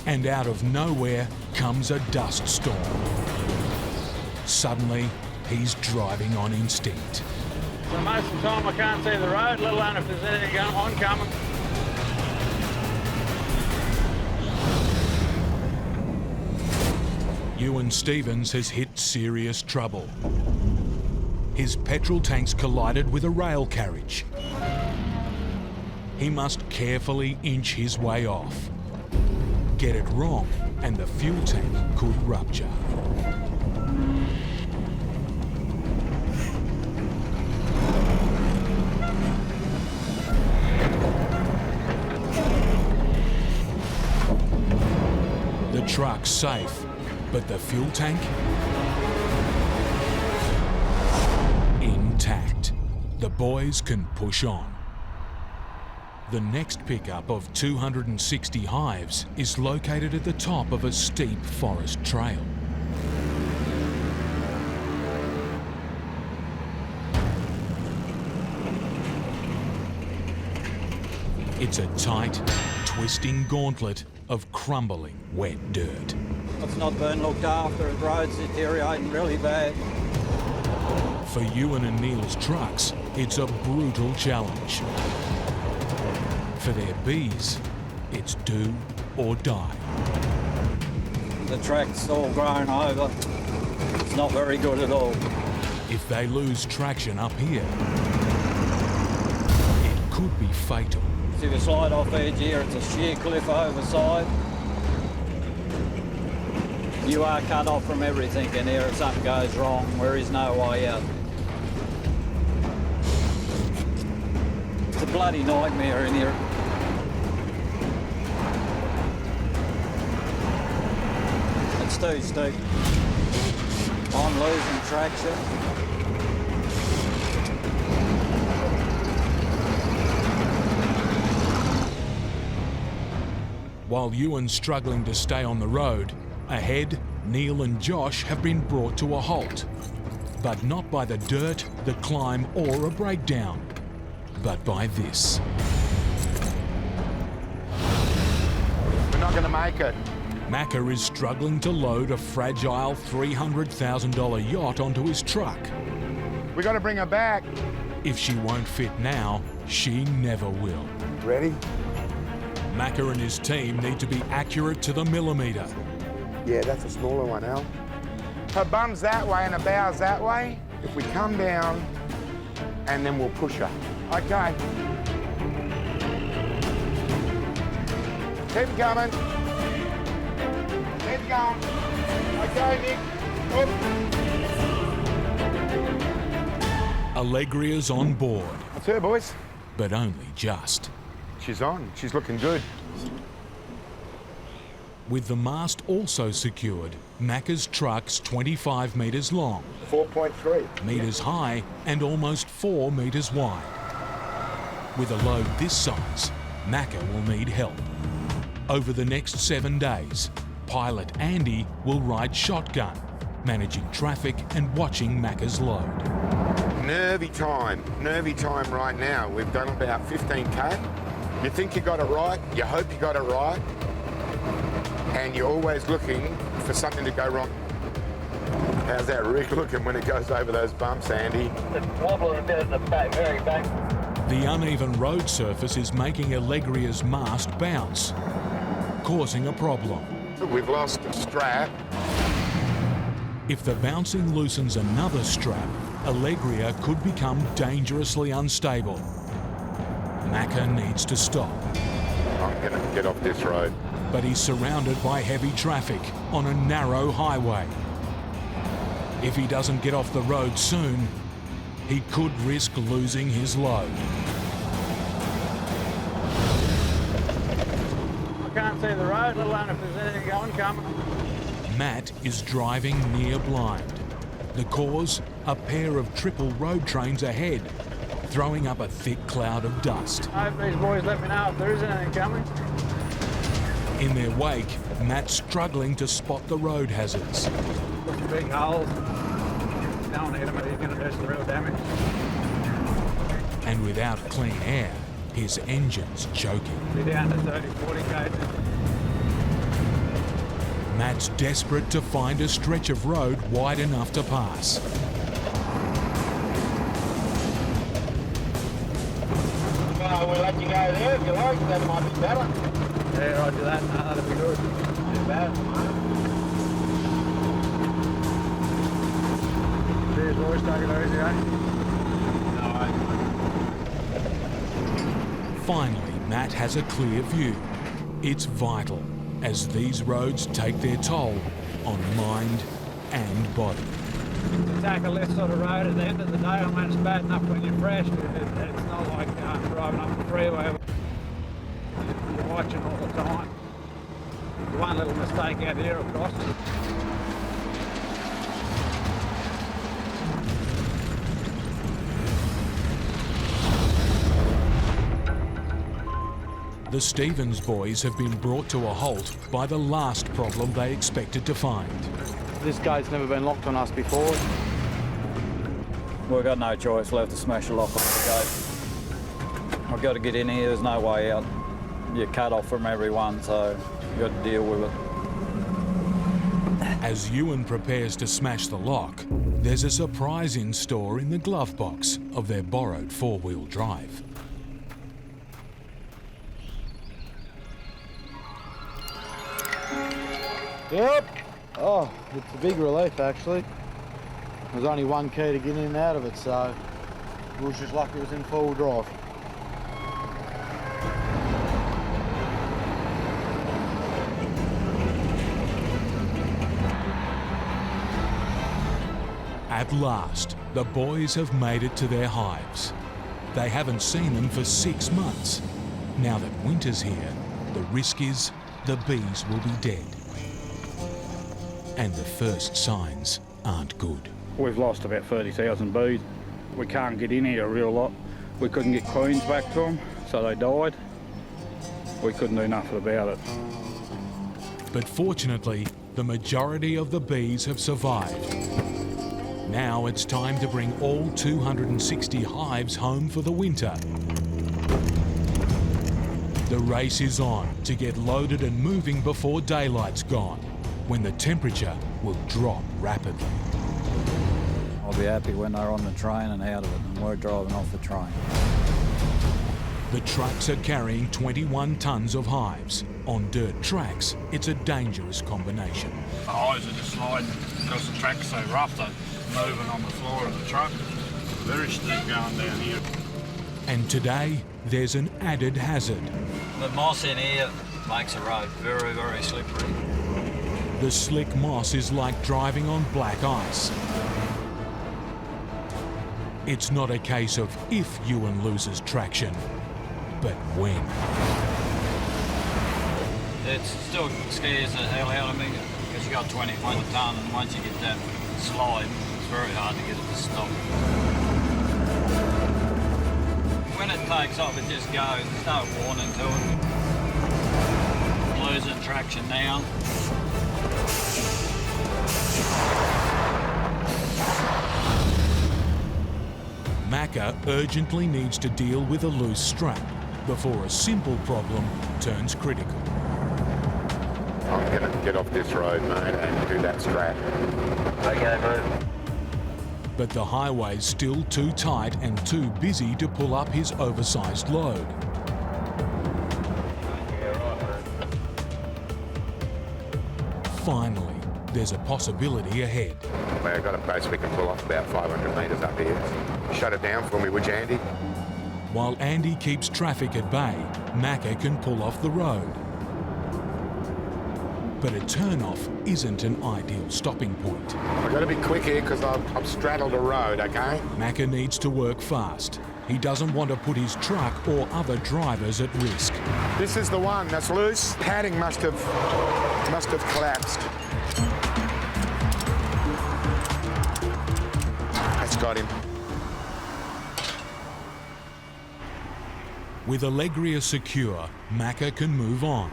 And out of nowhere comes a dust storm. Suddenly, he's driving on instinct.
So most of the time I can't see the road, let alone if there's anything oncoming.
Ewan Stevens has hit serious trouble. His petrol tank's collided with a rail carriage. He must carefully inch his way off. Get it wrong, and the fuel tank could rupture. The truck's safe, but the fuel tank? Intact. The boys can push on. The next pickup of 260 hives is located at the top of a steep forest trail. It's a tight, twisting gauntlet of crumbling wet dirt.
It's not been looked after, the road's deteriorating really bad.
For Ewan and Neil's trucks, it's a brutal challenge. For their bees, it's do or die.
The track's all grown over. It's not very good at all.
If they lose traction up here, it could be fatal.
See the slide off edge here, it's a sheer cliff overside. You are cut off from everything in here if something goes wrong. There is no way out. It's a bloody nightmare in here. It's too steep. I'm losing traction.
While Ewan's struggling to stay on the road, ahead, Neil and Josh have been brought to a halt. But not by the dirt, the climb, or a breakdown, but by this.
We're not going to make it.
Macca is struggling to load a fragile $300,000 yacht onto his truck.
We got to bring her back.
If she won't fit now, she never will.
Ready?
Macca and his team need to be accurate to the millimetre.
Yeah, that's a smaller one, Al. Her bum's that way and her bow's that way. If we come down, and then we'll push her. Okay. Keep coming. Keep going. Okay, Nick. Up.
Allegria's on board.
That's her, boys.
But only just.
She's on. She's looking good.
With the mast also secured, Macca's truck's 25 metres long,
4.3
metres high and almost 4 metres wide. With a load this size, Macca will need help. Over the next 7 days, pilot Andy will ride shotgun, managing traffic and watching Macca's load.
Nervy time right now. We've done about 15k. You think you got it right, you hope you got it right, and you're always looking for something to go wrong. How's that rig looking when it goes over those bumps, Andy?
It's wobbling a bit at the back, very back.
The uneven road surface is making Allegria's mast bounce, causing a problem.
We've lost a strap.
If the bouncing loosens another strap, Allegria could become dangerously unstable. Macca needs to stop.
I'm going to get off this road.
But he's surrounded by heavy traffic on a narrow highway. If he doesn't get off the road soon, he could risk losing his load.
I can't see the road, let alone if there's anything coming.
Matt is driving near blind. The cause? A pair of triple road trains ahead, throwing up a thick cloud of dust.
I hope these boys let me know if there is anything coming.
In their wake, Matt's struggling to spot the road hazards.
Look at big holes. Don't hit him or he's going to do some real damage.
And without clean air, his engine's choking.
Be down to 30, 40 k's.
Matt's desperate to find a stretch of road wide enough to pass.
Well, we'll let you go there if you like, that might be better.
Yeah, roger that. No, that'll be good. Too bad. Cheers, boys. Take it easy, eh?
Finally, Matt has a clear view. It's vital, as these roads take their toll on mind and body.
To tackle this sort of road at the end of the day, I mean, it's bad enough when you're fresh. It's not like driving up the freeway. You're watching all the time. One little mistake out here will cost you.
The Stevens boys have been brought to a halt by the last problem they expected to find.
This gate's never been locked on us before.
We've got no choice, we'll have to smash the lock on the gate. I've got to get in here, there's no way out. You're cut off from everyone, so you've got to deal with it.
As Ewan prepares to smash the lock, there's a surprise in store in the glove box of their borrowed four-wheel drive.
Yep. Oh, it's a big relief actually. There's only one key to get in and out of it, so we was just lucky it was in four-wheel drive.
At last, the boys have made it to their hives. They haven't seen them for 6 months. Now that winter's here, the risk is the bees will be dead. And the first signs aren't good.
We've lost about 30,000 bees. We can't get in here a real lot. We couldn't get queens back to them, so they died. We couldn't do nothing about it.
But fortunately, the majority of the bees have survived. Now it's time to bring all 260 hives home for the winter. The race is on to get loaded and moving before daylight's gone, when the temperature will drop rapidly.
I'll be happy when they're on the train and out of it, and we're driving off the train.
The trucks are carrying 21 tonnes of hives. On dirt tracks, it's a dangerous combination.
The hives are just sliding because the track's so rough, they're moving on the floor of the truck. Very steep going down here.
And today, there's an added hazard.
The moss in here makes the road very, very slippery.
The slick moss is like driving on black ice. It's not a case of if Ewan loses traction, but when.
It still scares the hell out of me because you got 21 tonne, and once you get that slide, it's very hard to get it to stop. When it takes off, it just goes. There's no warning to it. Losing traction now.
Macca urgently needs to deal with a loose strap before a simple problem turns critical.
I'm going to get off this road, mate, and do that strap.
Okay, mate.
But the highway's still too tight and too busy to pull up his oversized load. Finally, there's a possibility ahead.
Well, I've got a base we can pull off about 500 metres up here. Shut it down for me, would you, Andy?
While Andy keeps traffic at bay, Macca can pull off the road. But a turn-off isn't an ideal stopping point.
I've got to be quick here because I've straddled a road, okay?
Macca needs to work fast. He doesn't want to put his truck or other drivers at risk.
This is the one that's loose. Padding must have collapsed. That's got him.
With Allegria secure, Macca can move on.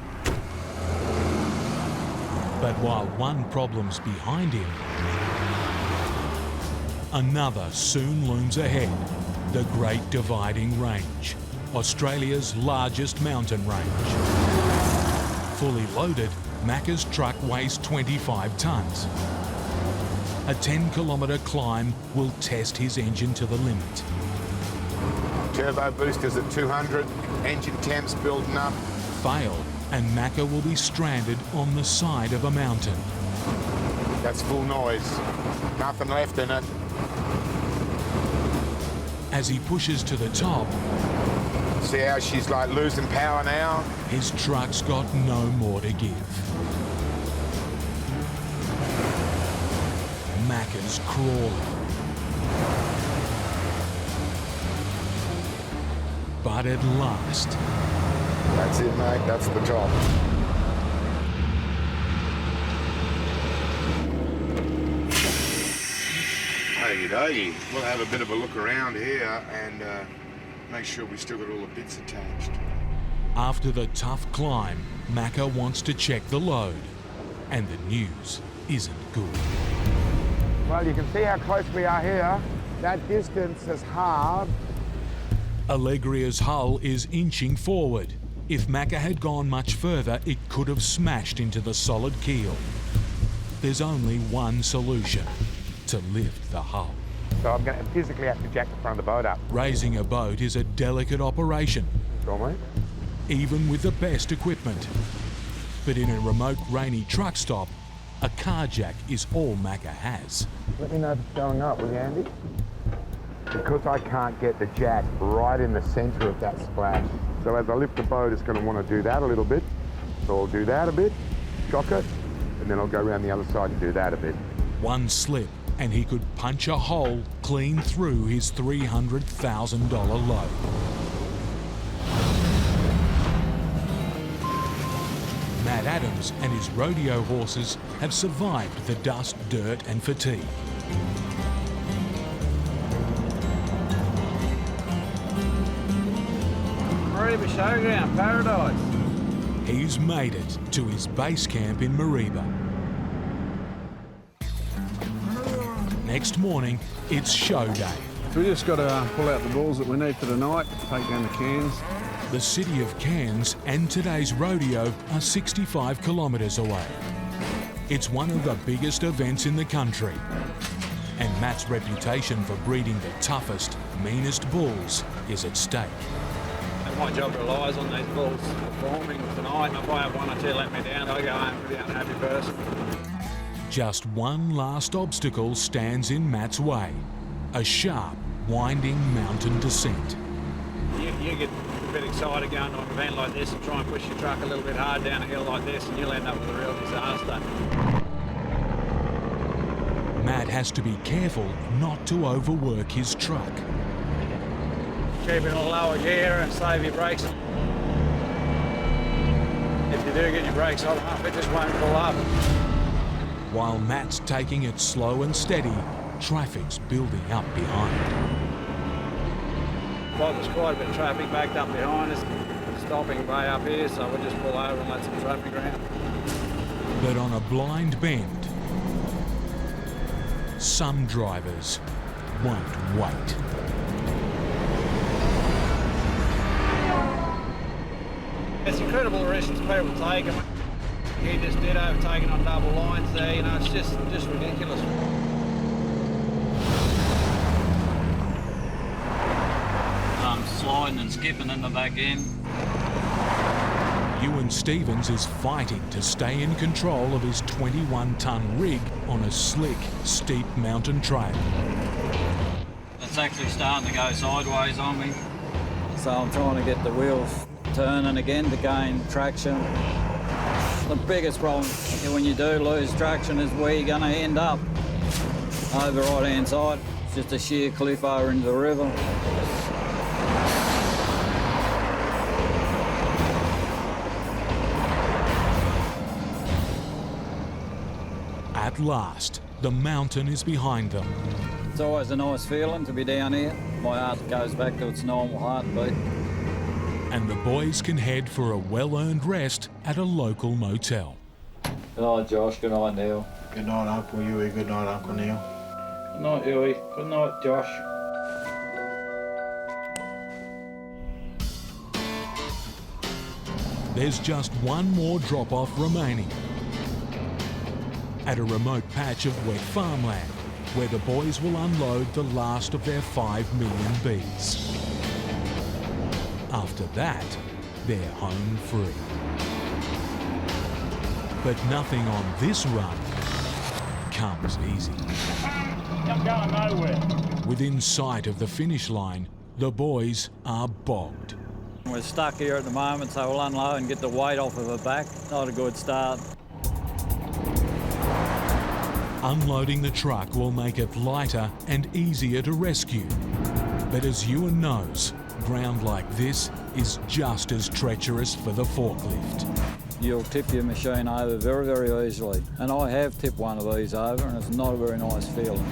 But while one problem's behind him, another soon looms ahead. The Great Dividing Range, Australia's largest mountain range. Fully loaded, Macca's truck weighs 25 tonnes. A 10-kilometre climb will test his engine to the limit.
Turbo boosters at 200, engine temps building up.
Fail, and Macca will be stranded on the side of a mountain.
That's full noise. Nothing left in it.
As he pushes to the top,
see how she's like losing power now?
His truck's got no more to give. Macca's crawling. But at last...
That's it, mate. That's the top. Okie-dokie. We'll have a bit of a look around here and make sure we still got all the bits attached.
After the tough climb, Macca wants to check the load. And the news isn't good.
Well, you can see how close we are here. That distance is hard.
Allegria's hull is inching forward. If Macca had gone much further, it could have smashed into the solid keel. There's only one solution: to lift the hull.
So I'm going to physically have to jack the front of the boat up.
Raising a boat is a delicate operation,
Sure, mate.
even with the best equipment. But in a remote, rainy truck stop, a car jack is all Macca has.
Let me know if it's going up, will you, Andy? Because I can't get the jack right in the centre of that splash. So as I lift the boat, it's going to want to do that a little bit. So I'll do that a bit, shock it, and then I'll go around the other side and do that a bit.
One slip, and he could punch a hole clean through his $300,000 load. Matt Adams and his rodeo horses have survived the dust, dirt and fatigue.
Mariba Showground, paradise.
He's made it to his base camp in Mariba. Next morning, it's show day.
We just got to pull out the balls that we need for the night, take down the cans.
The city of Cairns and today's rodeo are 65 kilometres away. It's one of the biggest events in the country. And Matt's reputation for breeding the toughest, meanest bulls is at stake.
My job relies on these bulls performing tonight. If I have one or two let me down, I go home a pretty unhappy person.
Just one last obstacle stands in Matt's way. A sharp, winding mountain descent.
You get a bit excited going to an event like this and try and push your truck a little bit hard down a hill like this and you'll end up with a real disaster.
Matt has to be careful not to overwork his truck.
Keep it in a lower gear and save your brakes. If you do get your brakes on up, it just won't pull up.
While Matt's taking it slow and steady, traffic's building up behind.
spot. There's quite a bit of traffic backed up behind us, stopping way up here, so we'll just pull over and let some traffic around.
But on a blind bend, some drivers won't wait.
It's incredible the risks people take. He just did overtaking on double lines there, you know, it's just ridiculous. Sliding and skipping in the back end.
Ewan Stevens is fighting to stay in control of his 21-ton rig on a slick, steep mountain trail.
It's actually starting to go sideways on me. So I'm trying to get the wheels turning again to gain traction. The biggest problem when you do lose traction is where you're going to end up. Over the right-hand side, it's just a sheer cliff over into the river.
At last, the mountain is behind them.
It's always a nice feeling to be down here. My heart goes back to its normal heartbeat.
And the boys can head for a well-earned rest at a local motel.
Good night, Josh. Good night, Neil.
Good night, Uncle Huey. Good night, Uncle Neil.
Good night, Huey. Good night, Josh.
There's just one more drop-off remaining. At a remote patch of wet farmland, where the boys will unload the last of their 5 million bees. After that, they're home free. But nothing on this run comes easy.
I'm going nowhere.
Within sight of the finish line, the boys are bogged.
We're stuck here at the moment, so we'll unload and get the weight off of her back. Not a good start.
Unloading the truck will make it lighter and easier to rescue. But as Ewan knows, ground like this is just as treacherous for the forklift.
You'll tip your machine over very, very easily. And I have tipped one of these over, and it's not a very nice feeling.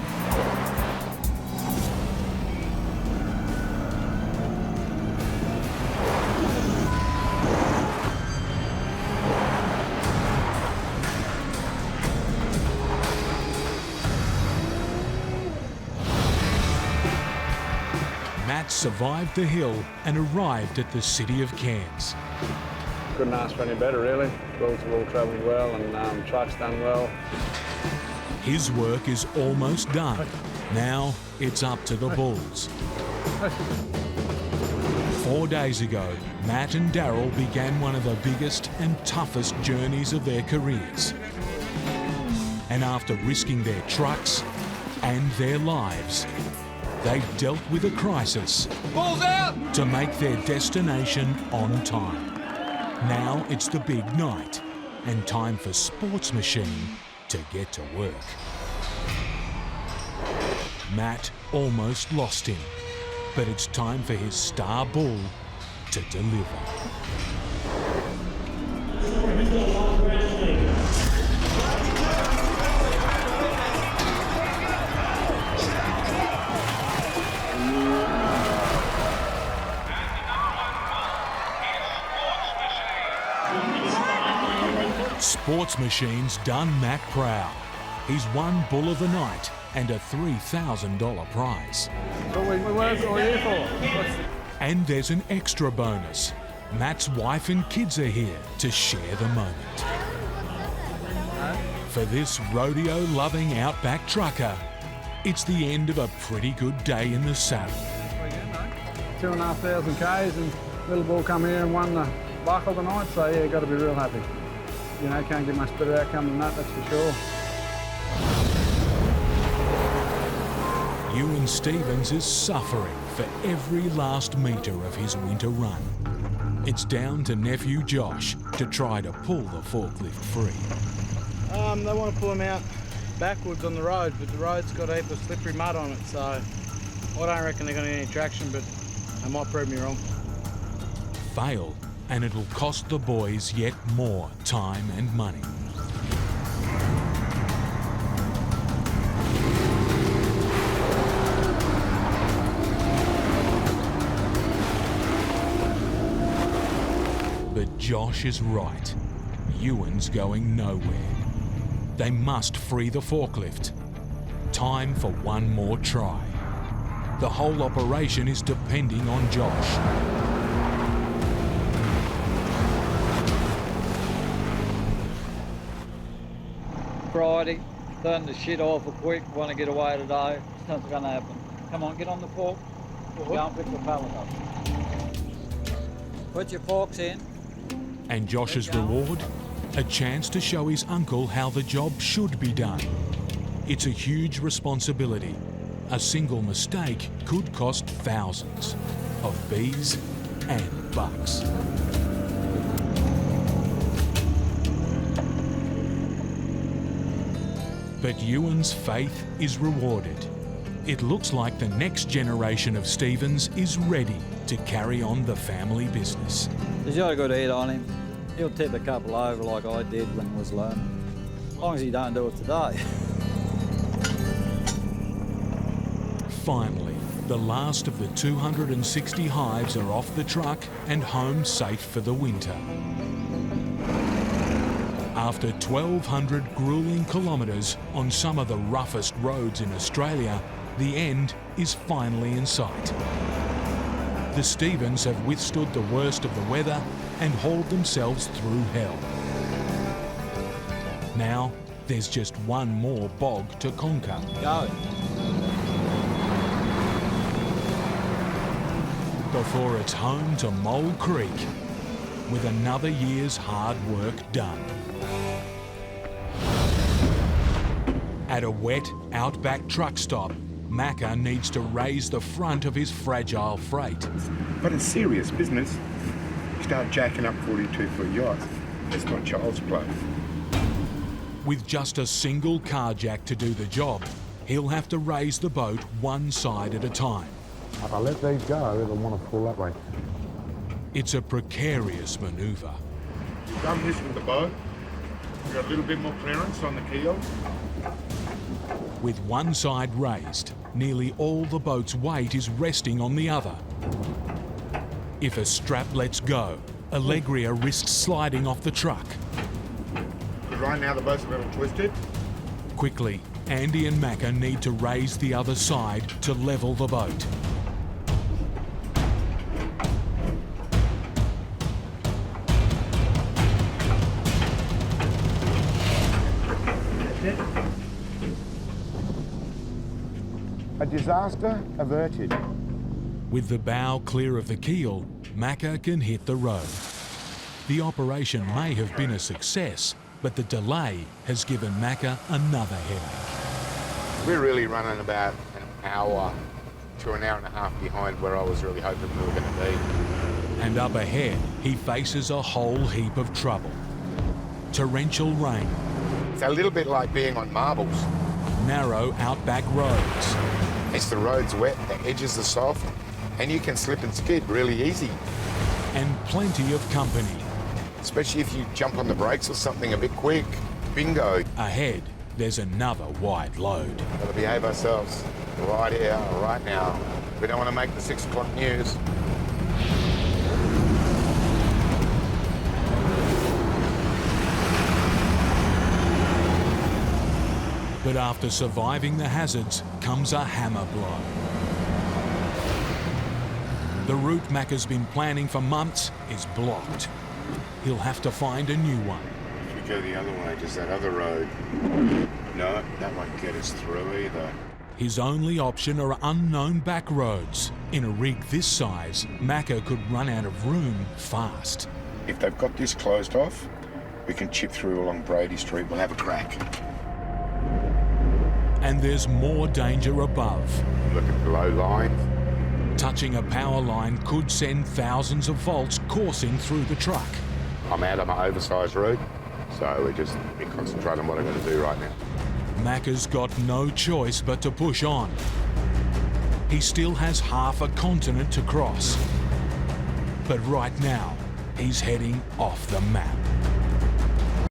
Matt survived the hill and arrived at the city of Cairns.
Couldn't ask for any better, really. Roads are all travelling well and truck's done well.
His work is almost done. Now it's up to the bulls. 4 days ago, Matt and Daryl began one of the biggest and toughest journeys of their careers. And after risking their trucks and their lives, they've dealt with a crisis.
Bulls out!
To make their destination on time. Now it's the big night and time for Sports Machine to get to work. Matt almost lost him, but it's time for his star bull to deliver. Sports Machine's done Matt proud. He's won Bull of the Night and a $3,000 prize.
That's what we work all year for.
And there's an extra bonus. Matt's wife and kids are here to share the moment. For this rodeo-loving Outback trucker, it's the end of a pretty good day in the saddle.
2,500 Ks and little bull come here and won the buckle tonight, so yeah, got to be real happy. You know, can't get much better outcome than that, that's for sure.
Ewan Stevens is suffering for every last metre of his winter run. It's down to nephew Josh to try to pull the forklift free.
They want to pull him out backwards on the road, but the road's got a heap of slippery mud on it, so I don't reckon they're going to get any traction, but they might prove me wrong.
Fail, and it'll cost the boys yet more time and money. But Josh is right. Ewan's going nowhere. They must free the forklift. Time for one more try. The whole operation is depending on Josh.
Friday, turn the shit off a quick, want to get away today. Nothing's going to happen. Come on, get on the fork. Go and pick the pallet up. Put your forks in.
And Josh's reward? A chance to show his uncle how the job should be done. It's a huge responsibility. A single mistake could cost thousands of bees and bucks. But Ewan's faith is rewarded. It looks like the next generation of Stevens is ready to carry on the family business.
He's got a good head on him. He'll tip a couple over like I did when I was learning. As long as he don't do it today.
Finally, the last of the 260 hives are off the truck and home safe for the winter. After 1,200 grueling kilometres on some of the roughest roads in Australia, the end is finally in sight. The Stevens have withstood the worst of the weather and hauled themselves through hell. Now, there's just one more bog to conquer.
Go.
Before it's home to Mole Creek, with another year's hard work done. At a wet Outback truck stop, Macca needs to raise the front of his fragile freight.
But it's serious business. You start jacking up 42-foot yachts. It's not child's play.
With just a single car jack to do the job, he'll have to raise the boat one side at a time.
If I let these go, it'll want to pull that way.
It's a precarious manoeuvre.
You've done this with the boat. You've got a little bit more clearance on the keel.
With one side raised, nearly all the boat's weight is resting on the other. If a strap lets go, Allegria risks sliding off the truck.
But right now the boat's a little twisted.
Quickly, Andy and Macca need to raise the other side to level the boat.
A disaster averted.
With the bow clear of the keel, Macca can hit the road. The operation may have been a success, but the delay has given Macca another headache.
We're really running about an hour to an hour and a half behind where I was really hoping we were going to be.
And up ahead, he faces a whole heap of trouble. Torrential rain.
It's a little bit like being on marbles.
Narrow outback roads.
It's the road's wet, the edges are soft, and you can slip and skid really easy.
And plenty of company.
Especially if you jump on the brakes or something a bit quick. Bingo.
Ahead, there's another wide load.
Gotta behave ourselves right here, right now. We don't want to make the 6 o'clock news.
But after surviving the hazards comes a hammer blow. The route Macca's been planning for months is blocked. He'll have to find a new one.
If we go the other way, does that other road? No, that won't get us through either.
His only option are unknown back roads. In a rig this size, Macca could run out of room fast.
If they've got this closed off, we can chip through along Brady Street. We'll have a crack.
And there's more danger above.
Look at the low line.
Touching a power line could send thousands of volts coursing through the truck.
I'm out on my oversized route, so we're just concentrating on what I'm going to do right now.
Macca's got no choice but to push on. He still has half a continent to cross. But right now, he's heading off the map.